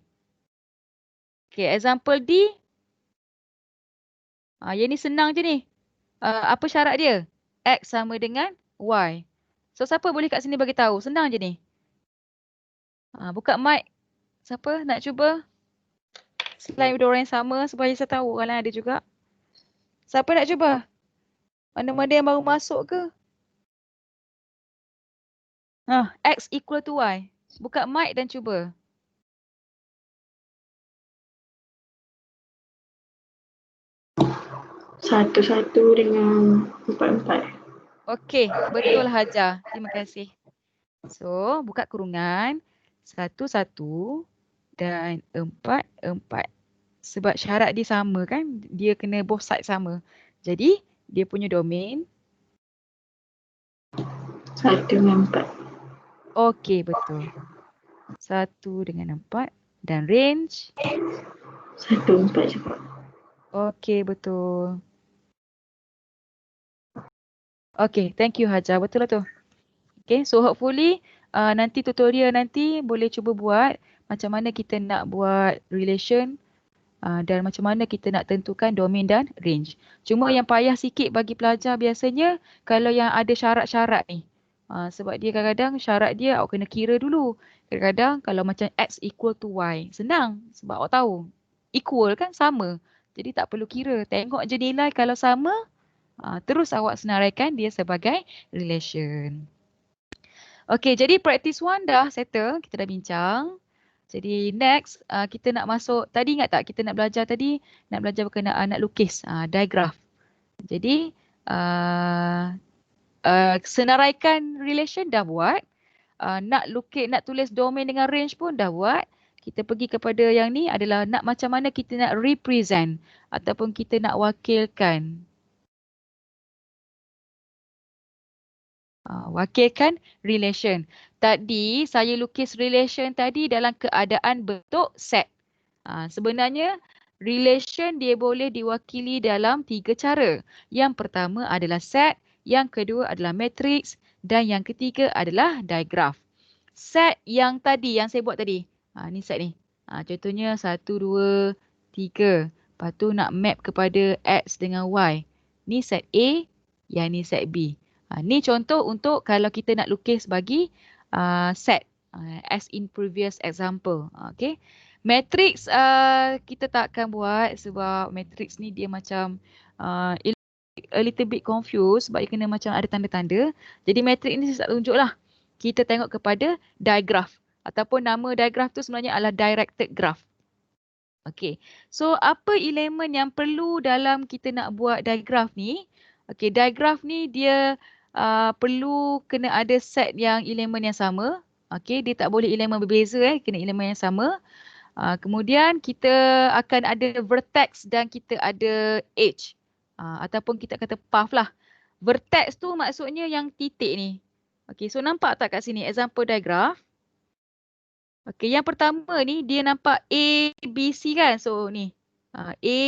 S1: Okay, example D. Yang ni senang je ni. Apa syarat dia? X sama dengan Y. So siapa boleh kat sini bagi tahu? Senang je ni. Buka mic. Siapa nak cuba? Selain dua orang yang sama supaya saya tahu kalau ada juga. Siapa nak cuba? Mana-mana yang baru masuk ke? X equal to Y. Buka mic dan cuba.
S2: Satu dengan 4.
S1: Okey, betul Hajar. Terima kasih. So, buka kurungan 1, 1 dan 4, 4. Sebab syarat dia sama kan? Dia kena both side sama. Jadi, dia punya domain
S2: 1 dengan 4.
S1: okey, betul. 1 dengan 4 dan range
S2: 1, 4 juga.
S1: okey, betul. Okay, thank you Hajar. Betul lah tu. Okay, so hopefully nanti tutorial nanti boleh cuba buat macam mana kita nak buat relation dan macam mana kita nak tentukan domain dan range. Cuma yang payah sikit bagi pelajar biasanya kalau yang ada syarat-syarat ni. Sebab dia kadang-kadang syarat dia awak kena kira dulu. Kadang-kadang kalau macam X equal to Y. Senang sebab awak tahu. Equal kan sama. Jadi tak perlu kira. Tengok je nilai kalau sama. Terus awak senaraikan dia sebagai relation. Okay, jadi practice 1 dah settle. Kita dah bincang. Jadi next kita nak masuk. Tadi ingat tak kita nak belajar tadi? Nak belajar berkenaan nak lukis diagram. Jadi senaraikan relation dah buat. Nak tulis domain dengan range pun dah buat. Kita pergi kepada yang ni adalah nak macam mana kita nak represent ataupun kita nak wakilkan Wakilkan relation. Tadi saya lukis relation tadi dalam keadaan bentuk set. Sebenarnya relation dia boleh diwakili dalam 3 cara. Yang pertama adalah set, yang kedua adalah matrix dan yang ketiga adalah digraph. Set yang tadi, yang saya buat tadi. Ni set ni. Contohnya 1, 2, 3. Lepas tu nak map kepada X dengan Y. Ni set A, yang ni set B. Ni contoh untuk kalau kita nak lukis bagi set. As in previous example. Okay. Matrix kita tak akan buat sebab matrix ni dia macam a little bit confused sebab dia kena macam ada tanda-tanda. Jadi matrix ni saya tak tunjuk lah. Kita tengok kepada digraph. Ataupun nama digraph tu sebenarnya adalah directed graph. Okay. So apa elemen yang perlu dalam kita nak buat digraph ni? Okay, digraph ni dia perlu kena ada set yang elemen yang sama. Okay, dia tak boleh elemen berbeza kena elemen yang sama. Kemudian kita akan ada vertex dan kita ada edge. Ataupun kita kata path lah. Vertex tu maksudnya yang titik ni. Okay, so nampak tak kat sini example diagram? Okay, yang pertama ni dia nampak A, B, C kan? So ni A,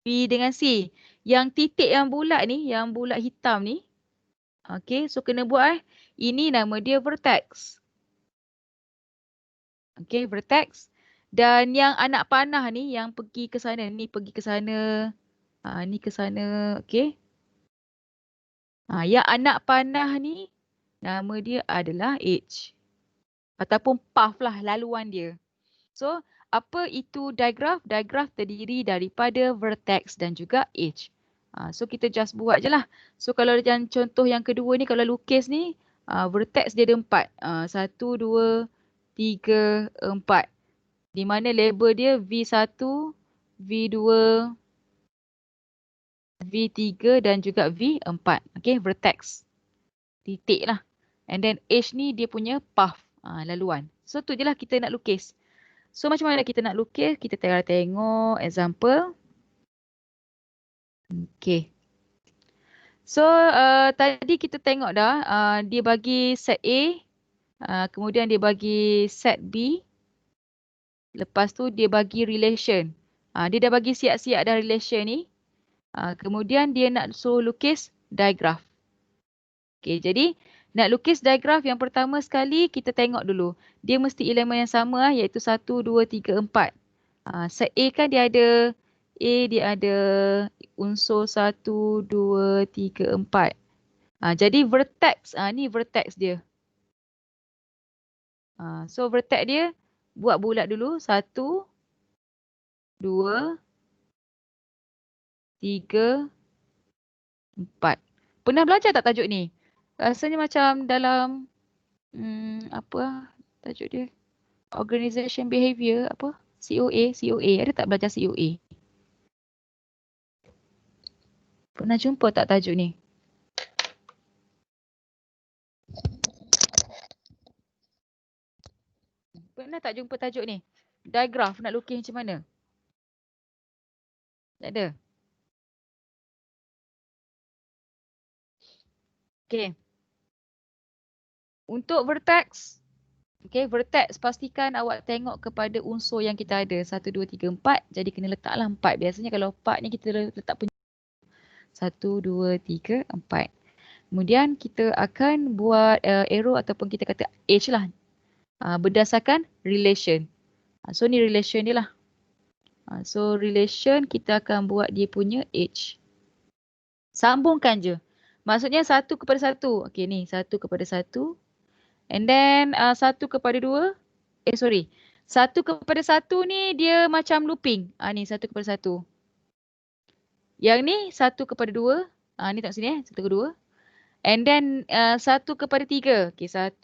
S1: B dengan C. Yang titik yang bulat ni, yang bulat hitam ni. Okay, so kena buat ini nama dia vertex. Okay, vertex. Dan yang anak panah ni yang pergi ke sana. Ni pergi ke sana. Ni ke sana. Okay. Yang anak panah ni nama dia adalah edge. Ataupun path lah laluan dia. So, apa itu digraph? Digraph terdiri daripada vertex dan juga edge. So, kita just buat je lah. So, kalau yang contoh yang kedua ni, kalau lukis ni, vertex dia ada 4. 1, 2, 3, 4. Di mana label dia V1, V2, V3 dan juga V4. Okay, vertex. Titik lah. And then edge ni dia punya path, laluan. So, tu je lah kita nak lukis. So, macam mana kita nak lukis? Kita tengok example. Okay. So, tadi kita tengok dah. Dia bagi set A. Kemudian dia bagi set B. Lepas tu dia bagi relation. Dia dah bagi siap-siap dah relation ni. Kemudian dia nak suruh lukis digraph. Okay, jadi nak lukis digraph yang pertama sekali kita tengok dulu. Dia mesti elemen yang sama iaitu 1, 2, 3, 4. Set A kan dia ada unsur 1, 2, 3, 4. Jadi vertex, ni vertex dia. So vertex dia buat bulat dulu. 1, 2, 3, 4. Pernah belajar tak tajuk ni? Rasanya macam dalam apa tajuk dia? Organization Behavior apa? COA. Ada tak belajar COA? Pernah jumpa tak tajuk ni? Pernah tak jumpa tajuk ni? Digraph nak lukis macam mana? Tak ada? Okay. Untuk vertex. Okay, vertex pastikan awak tengok kepada unsur yang kita ada. 1, 2, 3, 4. Jadi kena letaklah 4. Biasanya kalau 4 ni kita letak punya 1, 2, 3, 4. Kemudian kita akan buat arrow ataupun kita kata edge lah. Berdasarkan relation. So ni relation dia lah. So relation kita akan buat dia punya edge. Sambungkan je. Maksudnya 1 kepada 1. Okay ni 1 kepada 1. And then 1 kepada 2. 1 kepada 1 ni dia macam looping. Ni 1 kepada 1. Yang ni 1 kepada 2. Ni tengok sini 1 kepada 2. And then 1 kepada 3. Okay, 1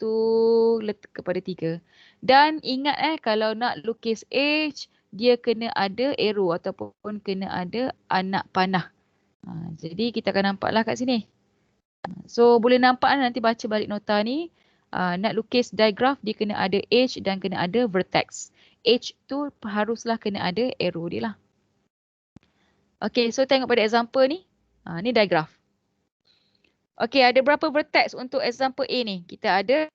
S1: kepada 3. Dan ingat kalau nak lukis edge, dia kena ada arrow ataupun kena ada anak panah. Jadi kita akan nampaklah kat sini. So boleh nampak nanti baca balik nota ni. Nak lukis digraph dia kena ada edge dan kena ada vertex. Edge tu haruslah kena ada arrow dia lah. Okay, so tengok pada example ni. Ni digraph. Okey, ada berapa vertex untuk example A ni? Kita ada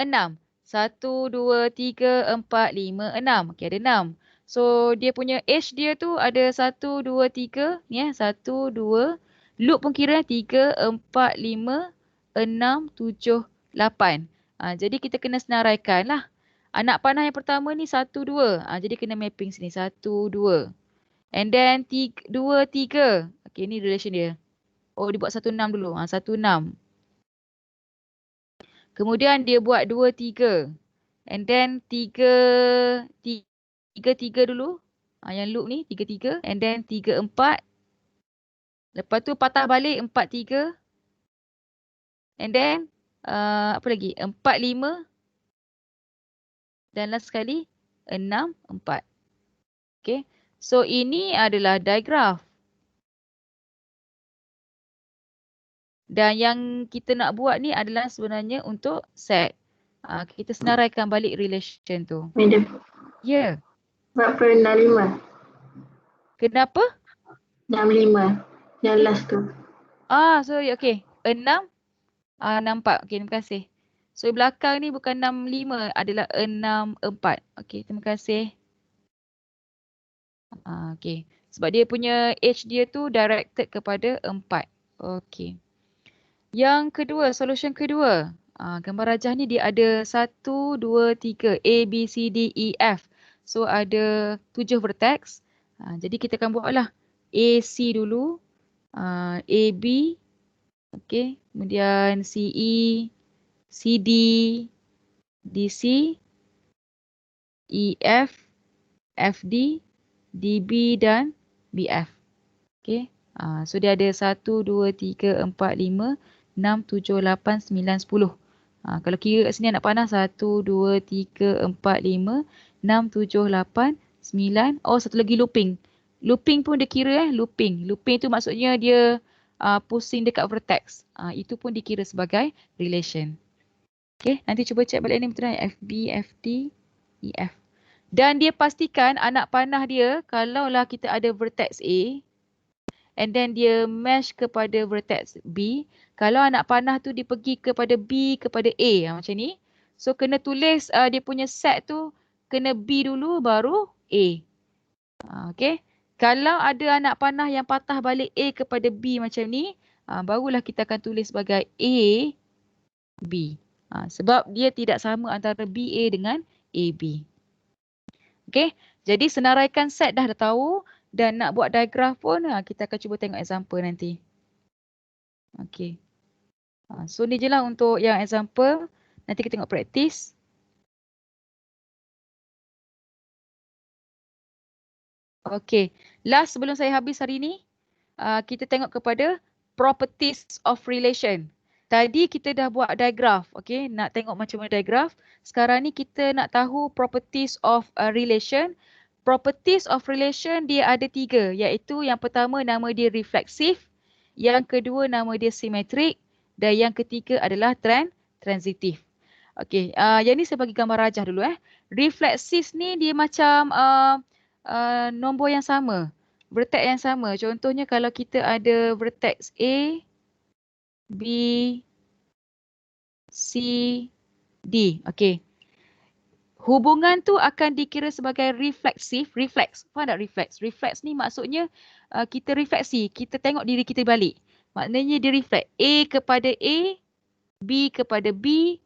S1: 6. 1, 2, 3, 4, 5, 6. Okey, ada 6. So, dia punya age dia tu ada 1, 2, 3. Ni 1, 2. Loop pun kira 3, 4, 5, 6, 7, 8. Jadi kita kena senaraikan lah. Anak panah yang pertama ni 1, 2. Jadi kena mapping sini. 1, 2. And then 2, 3. Okey, ni relation dia. Oh, dia buat 1, 6 dulu. 1, 6. Kemudian dia buat 2, 3. And then 3 dulu. Yang loop ni 3, 3. And then 3, 4. Lepas tu patah balik 4, 3. And then apa lagi? 4, 5. Dan last sekali 6, 4. Okay. So ini adalah digraph. Dan yang kita nak buat ni adalah sebenarnya untuk set. Kita senaraikan balik relation tu.
S2: Madam,
S1: Ya.
S2: berapa 65?
S1: Kenapa?
S2: 65. Yang last tu.
S1: Sorry. Okay. 6. 64. Okay, terima kasih. So belakang ni bukan 65, adalah 64. Okay, terima kasih. Okay. Sebab dia punya age dia tu directed kepada 4. Okay. Yang kedua, solution kedua. Gambar rajah ni dia ada 1, 2, 3. A, B, C, D, E, F. So ada 7 vertex. Jadi kita akan buatlah A, C dulu. A, B. Okay. Kemudian C, E. C, D. D, C. E, F. F, D. D, B dan B, F. Okay. So dia ada 1, 2, 3, 4, 5, 6, 7, 8, 9, 10. Kalau kira kat sini anak panah 1, 2, 3, 4, 5, 6, 7, 8, 9. Oh, satu lagi looping. Looping pun dia kira looping. Looping tu maksudnya dia pusing dekat vertex. Itu pun dikira sebagai relation. Okay, nanti cuba cek balik ni betul tak? FB, FD, EF. Dan dia pastikan anak panah dia kalaulah kita ada vertex A and then dia mesh kepada vertex B. Kalau anak panah tu dia pergi kepada B kepada A macam ni. So kena tulis dia punya set tu kena B dulu baru A. Okay. Kalau ada anak panah yang patah balik A kepada B macam ni, barulah kita akan tulis sebagai A, B. Sebab dia tidak sama antara BA dengan AB. Okay. Jadi senaraikan set dah tahu. Dan nak buat diagram pun kita akan cuba tengok example nanti. Okay. So ni je lah untuk yang example. Nanti kita tengok practice. Okay. Last sebelum saya habis hari ni. Kita tengok kepada properties of relation. Tadi kita dah buat diagram. Okay. Nak tengok macam mana diagram. Sekarang ni kita nak tahu properties of relation. Properties of relation dia ada 3. Iaitu yang pertama nama dia refleksif. Yang kedua nama dia simetrik. Dan yang ketiga adalah transitif. Okey, yang ni saya bagi gambar rajah dulu. Refleksif ni dia macam nombor yang sama. Vertex yang sama. Contohnya kalau kita ada vertex A, B, C, D. Okey. Hubungan tu akan dikira sebagai refleksif. Refleks. Faham tak refleks? Refleks ni maksudnya kita refleksi. Kita tengok diri kita balik. Maknanya dia reflect. A kepada A, B kepada B,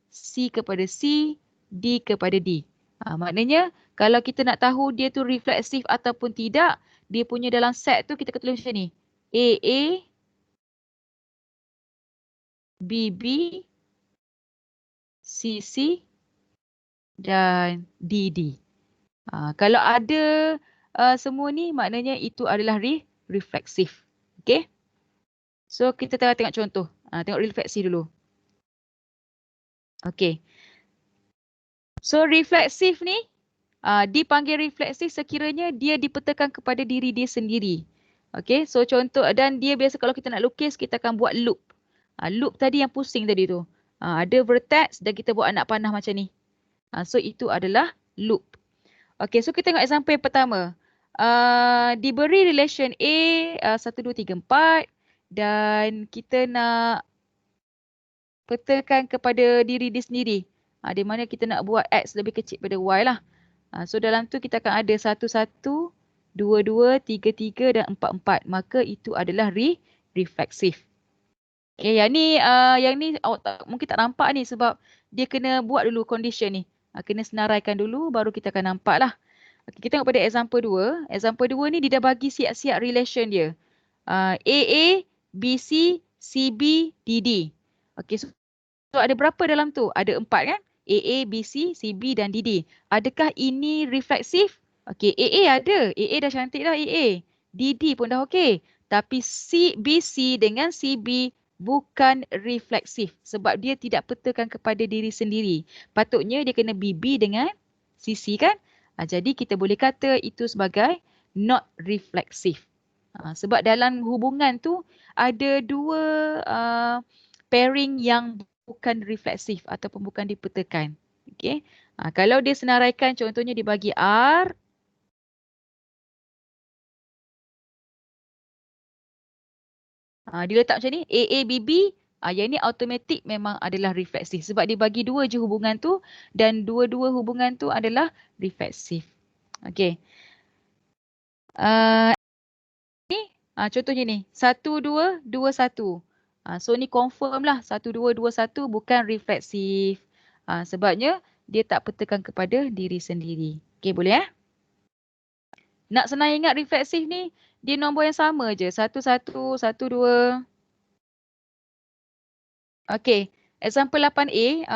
S1: C kepada C, D kepada D. Maknanya kalau kita nak tahu dia tu refleksif ataupun tidak, dia punya dalam set tu kita akan tulis macam ni. A, B, C, dan D. Kalau ada semua ni maknanya itu adalah refleksif. Okay. So kita tengok contoh. Tengok refleksi dulu. Okay. So refleksif ni dipanggil refleksif sekiranya dia dipetakan kepada diri dia sendiri. Okay. So contoh dan dia biasa kalau kita nak lukis kita akan buat loop. Loop tadi yang pusing tadi tu. Ada vertex dan kita buat anak panah macam ni. So itu adalah loop. Okay, so kita tengok example yang pertama. Diberi relation A 1, 2, 3, 4. dan kita nak petakan kepada diri dia sendiri. Di mana kita nak buat X lebih kecil daripada Y lah. So dalam tu kita akan ada 1, 1, 2, 2, 3, 3 dan 4, 4. Maka itu adalah refleksif. Okay, yang ni awak mungkin tak nampak ni sebab dia kena buat dulu condition ni. Kena senaraikan dulu baru kita akan nampak lah. Okay, kita tengok pada example 2. Example 2 ni dia dah bagi siap-siap relation dia. AA, BC, CB, DD. Okay, so ada berapa dalam tu? Ada 4 kan? AA, BC, CB dan DD. Adakah ini refleksif? Okay, AA ada. AA dah cantik dah AA. DD pun dah okey. Tapi BC dengan CB bukan refleksif sebab dia tidak petakan kepada diri sendiri. Patutnya dia kena BB dengan CC kan? Jadi kita boleh kata itu sebagai not refleksif. Sebab dalam hubungan tu ada dua pairing yang bukan refleksif ataupun bukan dipetakan. Okay. Kalau dia senaraikan contohnya dibagi R. Dia letak macam ni, AABB, yang ni automatik memang adalah refleksif. Sebab dia bagi dua je hubungan tu dan dua-dua hubungan tu adalah refleksif. Okay. Ni, contohnya ni, 1, 2, 2, 1. So ni confirm lah 1, 2, 2, 1 bukan refleksif. Sebabnya dia tak petakan kepada diri sendiri. Okay, boleh Nak senang ingat refleksif ni, dia nombor yang sama je. 1, 1, 1, 2. Okay, example 8A,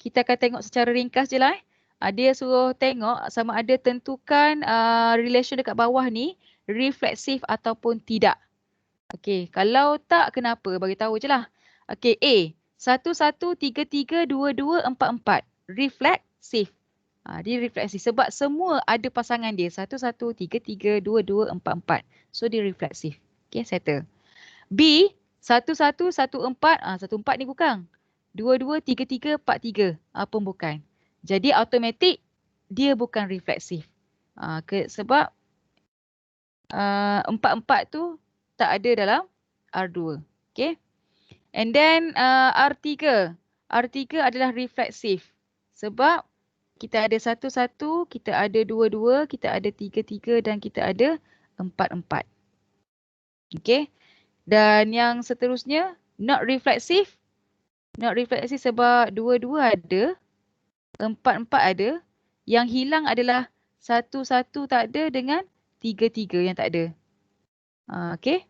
S1: kita akan tengok secara ringkas je lah. Dia suruh tengok sama ada tentukan relation dekat bawah ni refleksif ataupun tidak. Okay, kalau tak kenapa? Bagi tahu je lah. Okay, A. 1, 1, 3, 3, 2, 2, 4, 4. Refleksif. Dia refleksif sebab semua ada pasangan dia. 1, 1, 3, 3, 2, 2, 4, 4. So dia refleksif. Okay, settle. B. 1, 1, 1, 4. 1, 4 ni bukan. 2, 2, 3, 3, 4, 3. Pun bukan. Jadi automatik dia bukan refleksif. Sebab 4, 4 tu tak ada dalam R2. Okay. And then R3. R3 adalah refleksif. Sebab kita ada 1, 1, kita ada 2, 2, kita ada 3, 3 dan kita ada 4, 4. Okay. Dan yang seterusnya not refleksif. Not refleksif sebab 2, 2 ada. 4, 4 ada. Yang hilang adalah 1, 1 tak ada dengan 3, 3 yang tak ada. Okay.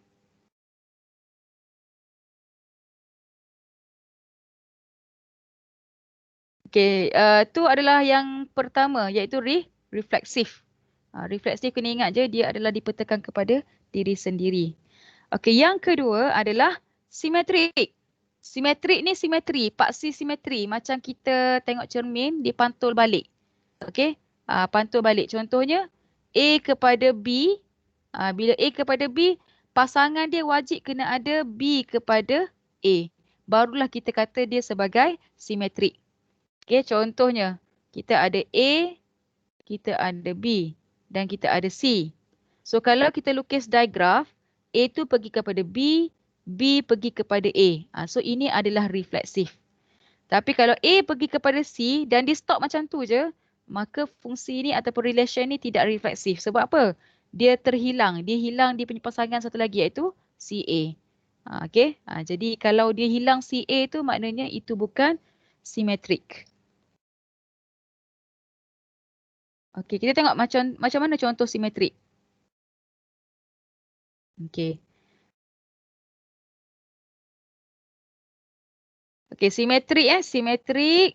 S1: Okay, tu adalah yang pertama iaitu refleksif. Refleksif kena ingat je dia adalah dipetakan kepada diri sendiri. Okay, yang kedua adalah simetrik. Simetrik ni simetri, paksi simetri. Macam kita tengok cermin, dia pantul balik. Okay, pantul balik. Contohnya A kepada B. Bila A kepada B, pasangan dia wajib kena ada B kepada A. Barulah kita kata dia sebagai simetrik. Okay, contohnya kita ada A, kita ada B dan kita ada C. So kalau kita lukis diagram, A tu pergi kepada B, B pergi kepada A. So ini adalah refleksif. Tapi kalau A pergi kepada C dan dia stop macam tu je, maka fungsi ni ataupun relation ni tidak refleksif. Sebab apa? Dia terhilang. Dia hilang dia punya pasangan satu lagi iaitu CA. Okay. Jadi kalau dia hilang CA tu maknanya itu bukan simetrik. Okey, kita tengok macam mana contoh simetrik. Okey. Okey, simetrik simetrik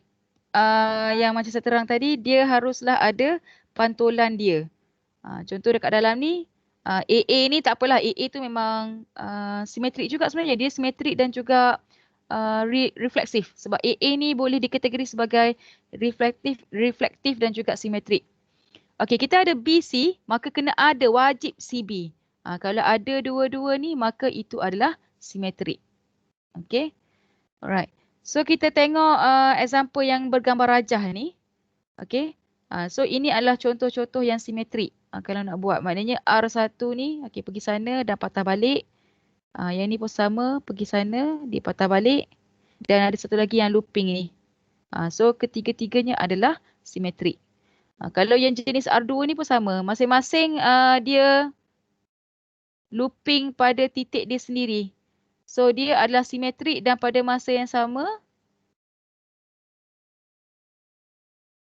S1: yang macam saya terang tadi dia haruslah ada pantulan dia. Contoh dekat dalam ni AA ni tak apalah, AA tu memang simetrik juga sebenarnya. Dia simetrik dan juga refleksif sebab AA ni boleh dikategori sebagai reflektif dan juga simetrik. Okey, kita ada BC, maka kena ada wajib CB. Kalau ada dua-dua ni, maka itu adalah simetrik. Okey. Alright. So, kita tengok example yang bergambar rajah ni. Okey. So, ini adalah contoh-contoh yang simetrik. Kalau nak buat, maknanya R1 ni, okey, pergi sana dan patah balik. Yang ni pun sama, pergi sana, dia patah balik. Dan ada satu lagi yang looping ni. So ketiga-tiganya adalah simetrik. Kalau yang jenis R2 ni pun sama. Masing-masing dia looping pada titik dia sendiri. So dia adalah simetrik dan pada masa yang sama.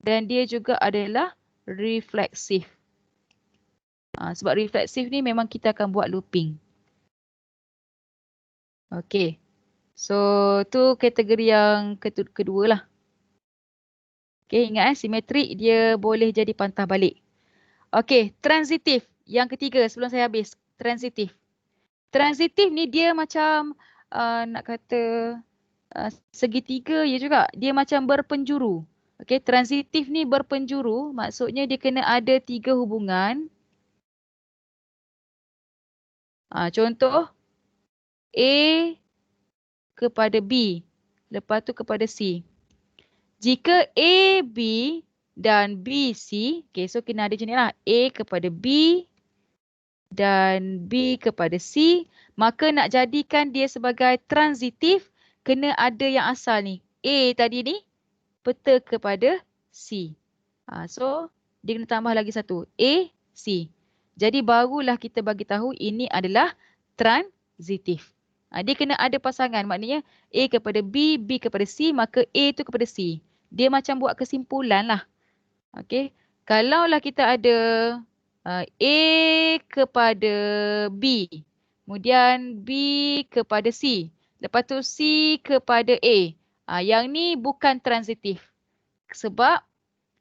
S1: Dan dia juga adalah refleksif. Sebab refleksif ni memang kita akan buat looping. Okay. So tu kategori yang kedua lah. Okay, ingat simetrik dia boleh jadi pantah balik. Okay, transitif. Yang ketiga sebelum saya habis. Transitif. Transitif ni dia macam nak kata segitiga ya juga. Dia macam berpenjuru. Okay, transitif ni berpenjuru. Maksudnya dia kena ada 3 hubungan. Contoh A kepada B. Lepas tu kepada C. Jika A, B dan B, C. Okay, so kena ada macam ni lah. A kepada B dan B kepada C. Maka nak jadikan dia sebagai transitif, kena ada yang asal ni. A tadi ni, peta kepada C. So, dia kena tambah lagi satu. A, C. Jadi barulah kita bagi tahu ini adalah transitif. Dia kena ada pasangan. Maknanya A kepada B, B kepada C, maka A tu kepada C. Dia macam buat kesimpulan lah. Okay. Kalaulah kita ada A kepada B. Kemudian B kepada C. Lepas tu C kepada A. Yang ni bukan transitif. Sebab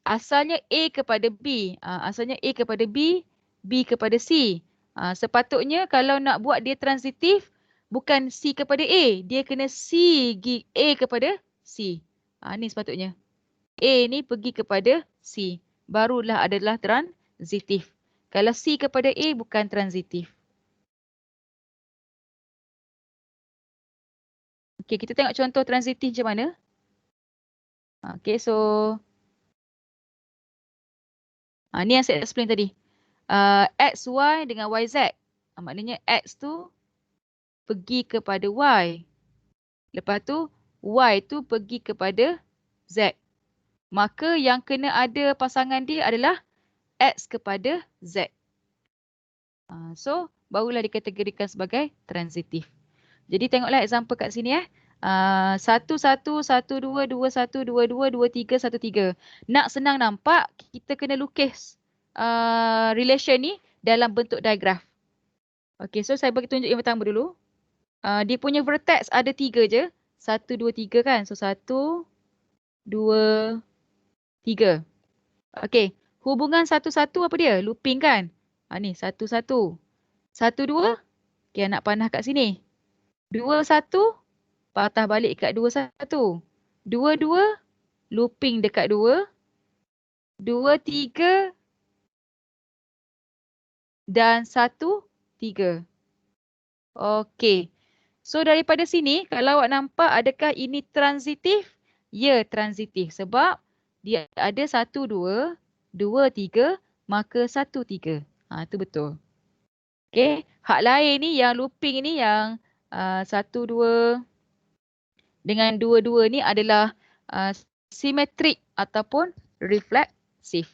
S1: asalnya A kepada B. Asalnya A kepada B, B kepada C. Sepatutnya kalau nak buat dia transitif, bukan C kepada A. Dia kena C A kepada C. Ni sepatutnya. A ni pergi kepada C. Barulah adalah transitif. Kalau C kepada A bukan transitif. Okay, kita tengok contoh transitif macam mana. Okay, so ni yang saya explain tadi. X, Y dengan Y, Z. Maknanya X tu pergi kepada Y. Lepas tu Y tu pergi kepada Z. Maka yang kena ada pasangan dia adalah X kepada Z. So barulah dikategorikan sebagai transitif. Jadi tengoklah example kat sini 1, 1, 1, 2, 2, 1, 2, 2, 2, 3, 1, 3. Nak senang nampak, kita kena lukis relation ni dalam bentuk diagram. Okay, so saya bagi tunjuk yang pertama dulu. Dia punya vertex ada 3 je. 1, 2, 3 kan. So 1, 2, 3. Okay, hubungan 1, 1 apa dia? Looping kan? Ni 1, 1. 1, 2. Okay, nak panah kat sini. 2, 1. Patah balik kat 2, 1. 2, 2. Looping dekat 2. 2, 3. Dan 1, 3. Okay. So daripada sini, kalau awak nampak adakah ini transitif? Ya, transitif. Sebab dia ada 1, 2, 2, 3, maka 1, 3. Itu betul. Okay. Hak lain ni, yang looping ni, yang 1, 2 dengan 2, 2 ni adalah simetrik ataupun refleksif.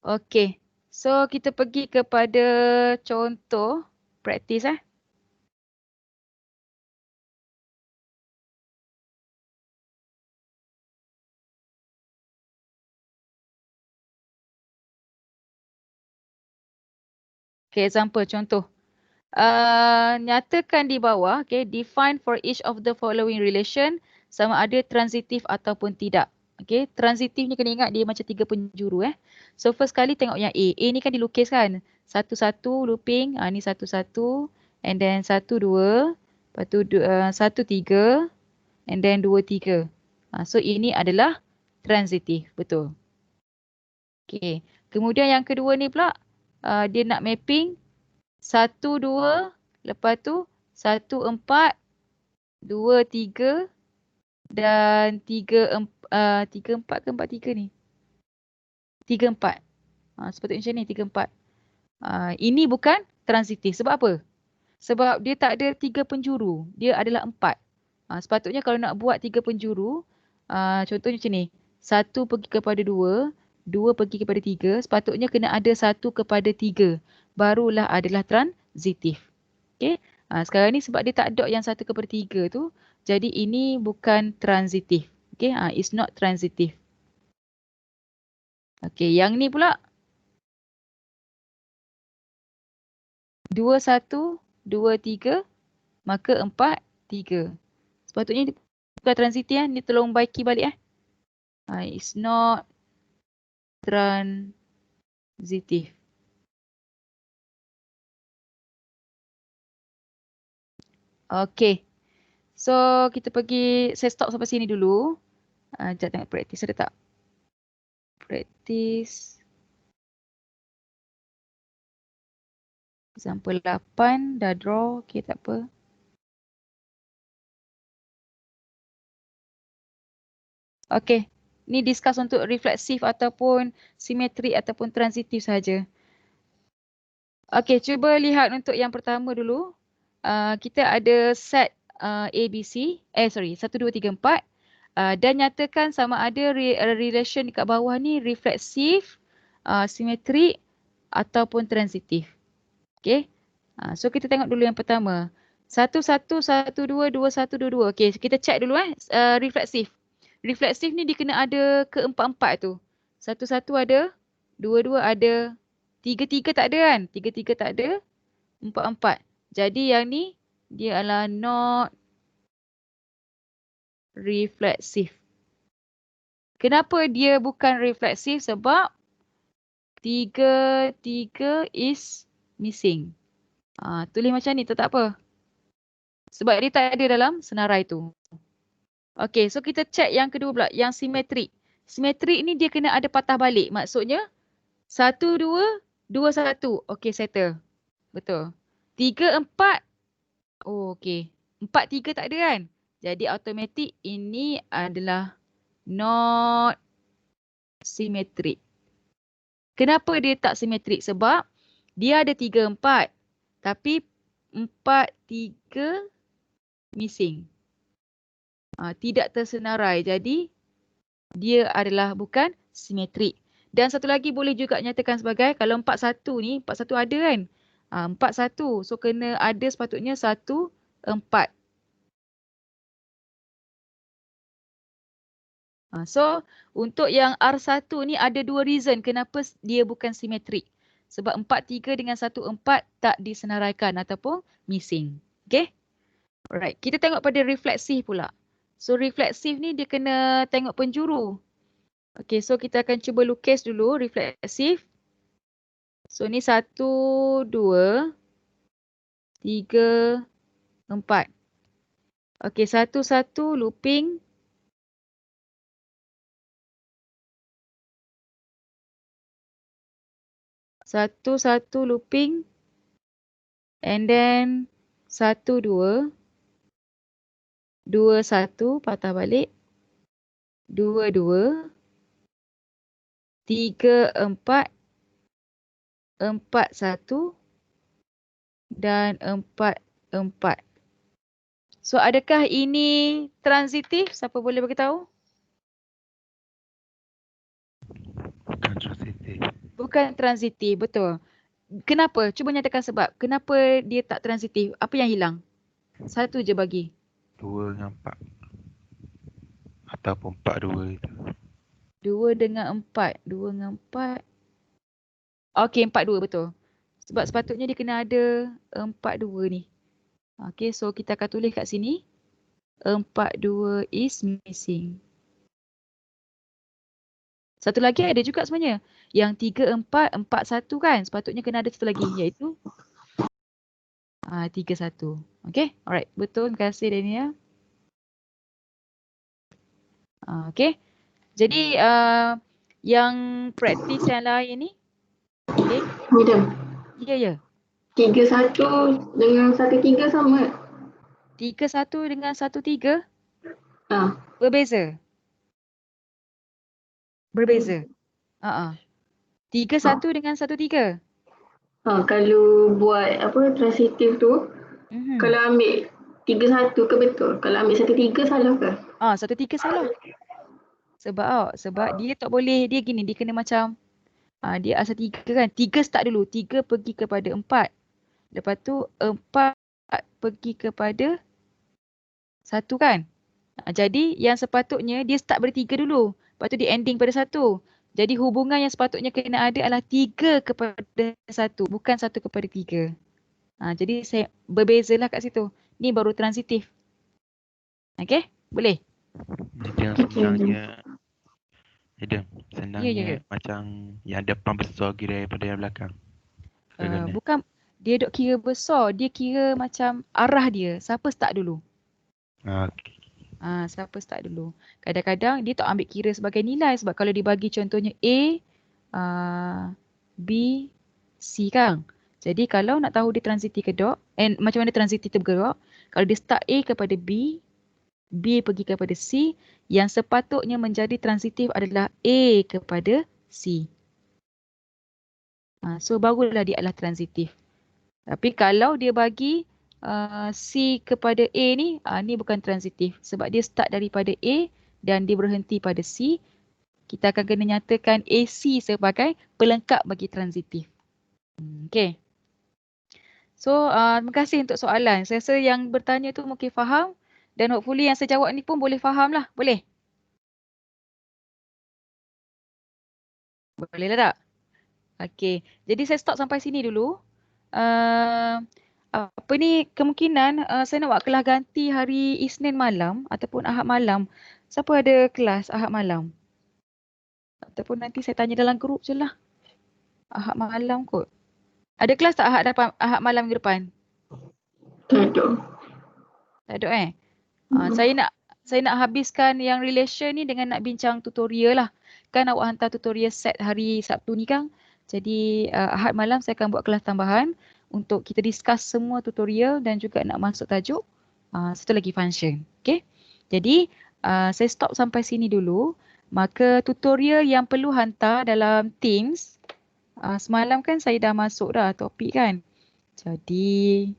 S1: Okay. So kita pergi kepada contoh praktis Okay, example, contoh. Nyatakan di bawah, okay, define for each of the following relation sama ada transitif ataupun tidak. Okay, transitif ni kena ingat dia macam 3 penjuru So first kali tengok yang A. A ni kan dilukis kan. 1, 1 looping. Ni 1, 1. And then 1, 2. Lepas tu 1, 3. And then 2, 3. So ini adalah transitif. Betul. Okay. Kemudian yang kedua ni pula. Dia nak mapping 1, 2. Lepas tu 1, 4. 2, 3. Dan 3, 4 ke 4, 3 ni? 3, 4. Sepatutnya macam ni, 3, 4. Ini bukan transitif. Sebab apa? Sebab dia tak ada 3 penjuru. Dia adalah 4. Sepatutnya kalau nak buat 3 penjuru, contohnya macam ni. 1 pergi kepada 2, 2 pergi kepada 3. Sepatutnya kena ada 1 kepada 3. Barulah adalah transitif. Okay. Sekarang ni sebab dia tak dot yang 1 kepada 3 tu. Jadi ini bukan transitif. Okay. It's not transitif. Okay. Yang ni pula. 2, 1, 2, 3. Maka 4, 3. Sepatutnya dia bukan transitif. Ni tolong baiki balik. It's not transitif. Okay. So kita pergi, saya stop sampai sini dulu. Sekejap tengok praktis ada tak? Praktis. Example 8 dah draw. Okay, tak apa. Okay. Ni discuss untuk refleksif ataupun simetrik ataupun transitif saja. Okay, cuba lihat untuk yang pertama dulu. Kita ada set ABC. 1, 2, 3, 4. Dan nyatakan sama ada relation dekat bawah ni refleksif, simetrik ataupun transitif. Okay. So kita tengok dulu yang pertama. 1, 1, 1, 2, 2, 1, 2, 2. Okay, kita check dulu refleksif. Refleksif ni dia kena ada ke-4-4 tu. 1, 1 ada, 2, 2 ada, 3, 3 tak ada kan? 3, 3 tak ada, 4, 4. Jadi yang ni dia adalah not refleksif. Kenapa dia bukan refleksif? Sebab 3, 3 is missing. Tulis macam ni tak apa. Sebab dia tak ada dalam senarai tu. Okay, so kita check yang kedua pula. Yang simetrik. Simetrik ni dia kena ada patah balik. Maksudnya 1, 2, 2, 1. Okay, settle. Betul. 3, 4. Oh, okay. 4, 3 tak ada kan? Jadi automatik ini adalah not simetrik. Kenapa dia tak simetrik? Sebab dia ada 3, 4. Tapi 4, 3 missing. Tidak tersenarai. Jadi dia adalah bukan simetrik. Dan satu lagi boleh juga nyatakan sebagai kalau 4, 1 ni, 4, 1 ada kan? 4, 1. So kena ada sepatutnya 1, 4. So untuk yang R1 ni ada 2 reason kenapa dia bukan simetrik. Sebab 4, 3 dengan 1, 4 tak disenaraikan ataupun missing. Okay? Alright. Kita tengok pada refleksif pula. So refleksif ni dia kena tengok penjuru. Okay, so kita akan cuba lukis dulu refleksif. So ni 1, 2, 3, 4. Okay, 1, 1 looping. Satu, looping. And then 1, 2. 2, 1 patah balik. 2, 2. 3, 4. 4, 1. Dan 4, 4. So adakah ini transitif? Siapa boleh beritahu?
S3: Bukan transitif.
S1: Bukan transitif, betul. Kenapa? Cuba nyatakan sebab. Kenapa dia tak transitif? Apa yang hilang? Satu je bagi.
S3: 2 dengan 4. Ataupun 4, 2 itu.
S1: 2 dengan 4. 2 dengan 4. Okey, 4, 2 betul. Sebab sepatutnya dia kena ada 4, 2 ni. Okey, so kita akan tulis kat sini. 4, 2 is missing. Satu lagi ada juga sebenarnya. Yang 3, 4, 4, 1 kan. Sepatutnya kena ada satu lagi iaitu 3, 1. Okey, alright. Betul, terima kasih Dania. Okey. Jadi yang praktis yang lain ni. Okey.
S2: Madam,
S1: Ya.
S2: 3, 1 dengan 1, 3 sama.
S1: 3, 1 dengan 1, 3
S2: Ah,
S1: berbeza. Berbeza. 3, 1 dengan 1, 3.
S2: Kalau buat transitif tu,
S1: Mhm.
S2: kalau ambil 3-1 ke betul? Kalau ambil 1-3 salah ke?
S1: 1-3 salah. Sebab dia tak boleh, dia gini, dia kena macam dia asal 3 kan. 3 start dulu. 3 pergi kepada 4. Lepas tu 4 pergi kepada 1 kan. Jadi yang sepatutnya dia start pada 3 dulu. Lepas tu dia ending pada 1. Jadi hubungan yang sepatutnya kena ada adalah 3 kepada 1. Bukan 1 kepada 3. Jadi saya berbezalah kat situ. Ni baru transitif. Okay? Boleh?
S3: Jadi yang
S2: Okey.
S3: senangnya,
S1: Ya,
S3: senangnya macam yang depan besar kira daripada yang belakang. Kena.
S1: Bukan dia dok kira besar. Dia kira macam arah dia. Siapa start dulu?
S3: Okay.
S1: Siapa start dulu? Kadang-kadang dia tak ambil kira sebagai nilai. Sebab kalau dibagi contohnya A, B, C kan. Jadi kalau nak tahu dia transitif ke tak, macam mana transitif tu bergerak, kalau dia start A kepada B, B pergi kepada C, yang sepatutnya menjadi transitif adalah A kepada C. So barulah dia adalah transitif. Tapi kalau dia bagi C kepada A ni bukan transitif. Sebab dia start daripada A dan dia berhenti pada C. Kita akan kena nyatakan AC sebagai pelengkap bagi transitif. Okay. So, terima kasih untuk soalan. Saya rasa yang bertanya tu mungkin faham. Dan hopefully yang saya jawab ni pun boleh faham lah. Boleh? Boleh lah tak? Okay. Jadi saya stop sampai sini dulu. Uh, kemungkinan saya nak buat kelas ganti hari Isnin malam ataupun Ahad malam. Siapa ada kelas Ahad malam? Ataupun nanti saya tanya dalam grup je lah. Ahad malam kot. Ada kelas tak Ahad malam ke depan?
S2: Tak ada.
S1: Tak ada Saya nak habiskan yang relation ni dengan nak bincang tutorial lah. Kan awak hantar tutorial set hari Sabtu ni kan. Jadi Ahad malam saya akan buat kelas tambahan untuk kita discuss semua tutorial dan juga nak masuk tajuk. Satu lagi function. Okay. Jadi saya stop sampai sini dulu. Maka tutorial yang perlu hantar dalam Teams. Semalam kan saya dah masuk dah topik kan. Jadi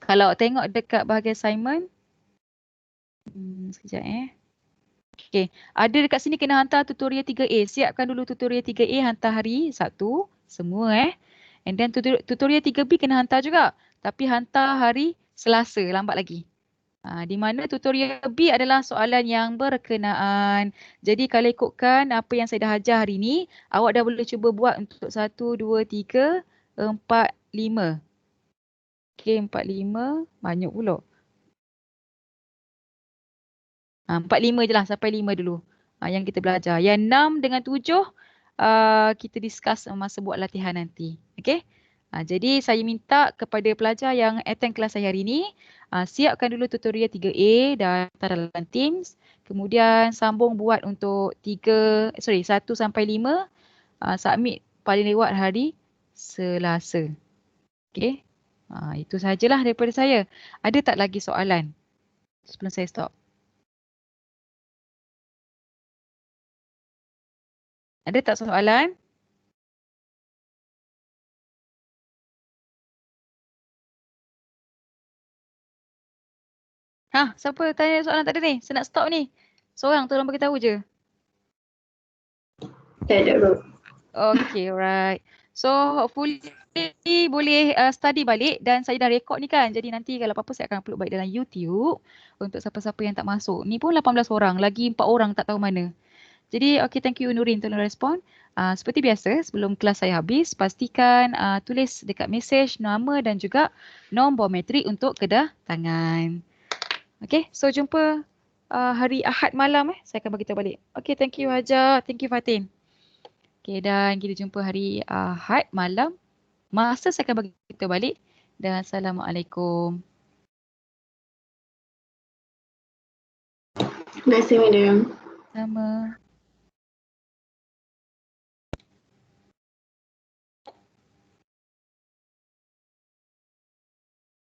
S1: kalau tengok dekat bahagian assignment. Sekejap Okay. Ada dekat sini kena hantar tutorial 3A. Siapkan dulu tutorial 3A hantar hari Sabtu. Semua And then tutorial 3B kena hantar juga. Tapi hantar hari Selasa. Lambat lagi. Di mana tutorial B adalah soalan yang berkenaan. Jadi kalau ikutkan apa yang saya dah ajar hari ni, awak dah boleh cuba buat untuk 1, 2, 3, 4, 5. Okay, 4, 5. Banyak pula. 4, 5 je lah. Sampai 5 dulu. Yang kita belajar. Yang 6 dengan 7 kita discuss masa buat latihan nanti. Okay? Jadi saya minta kepada pelajar yang attend kelas saya hari ini, siapkan dulu tutorial 3A dan dalam Teams. Kemudian sambung buat untuk 1 sampai 5. Submit paling lewat hari Selasa. Okay? Itu sajalah daripada saya. Ada tak lagi soalan sebelum saya stop? Ada tak soalan? Siapa tanya soalan tadi ni? Saya nak stop ni. Seorang tolong bagi tahu je.
S2: Tak ada bro.
S1: Okay, alright. So, hopefully boleh study balik dan saya dah record ni kan. Jadi nanti kalau apa-apa saya akan upload balik dalam YouTube untuk siapa-siapa yang tak masuk. Ni pun 18 orang, lagi 4 orang tak tahu mana. Jadi, okay, thank you Nurin tolong respon. Seperti biasa, sebelum kelas saya habis, pastikan tulis dekat mesej nama dan juga nombor metrik untuk kedatangan. Okay, so jumpa hari Ahad malam saya akan bagi tahu balik. Okay, thank you Hajar, thank you Fatin. Okay, dan kita jumpa hari Ahad malam. Masa saya akan bagi tahu balik. Dan Assalamualaikum.
S2: Terima kasih, madam.
S1: Sama.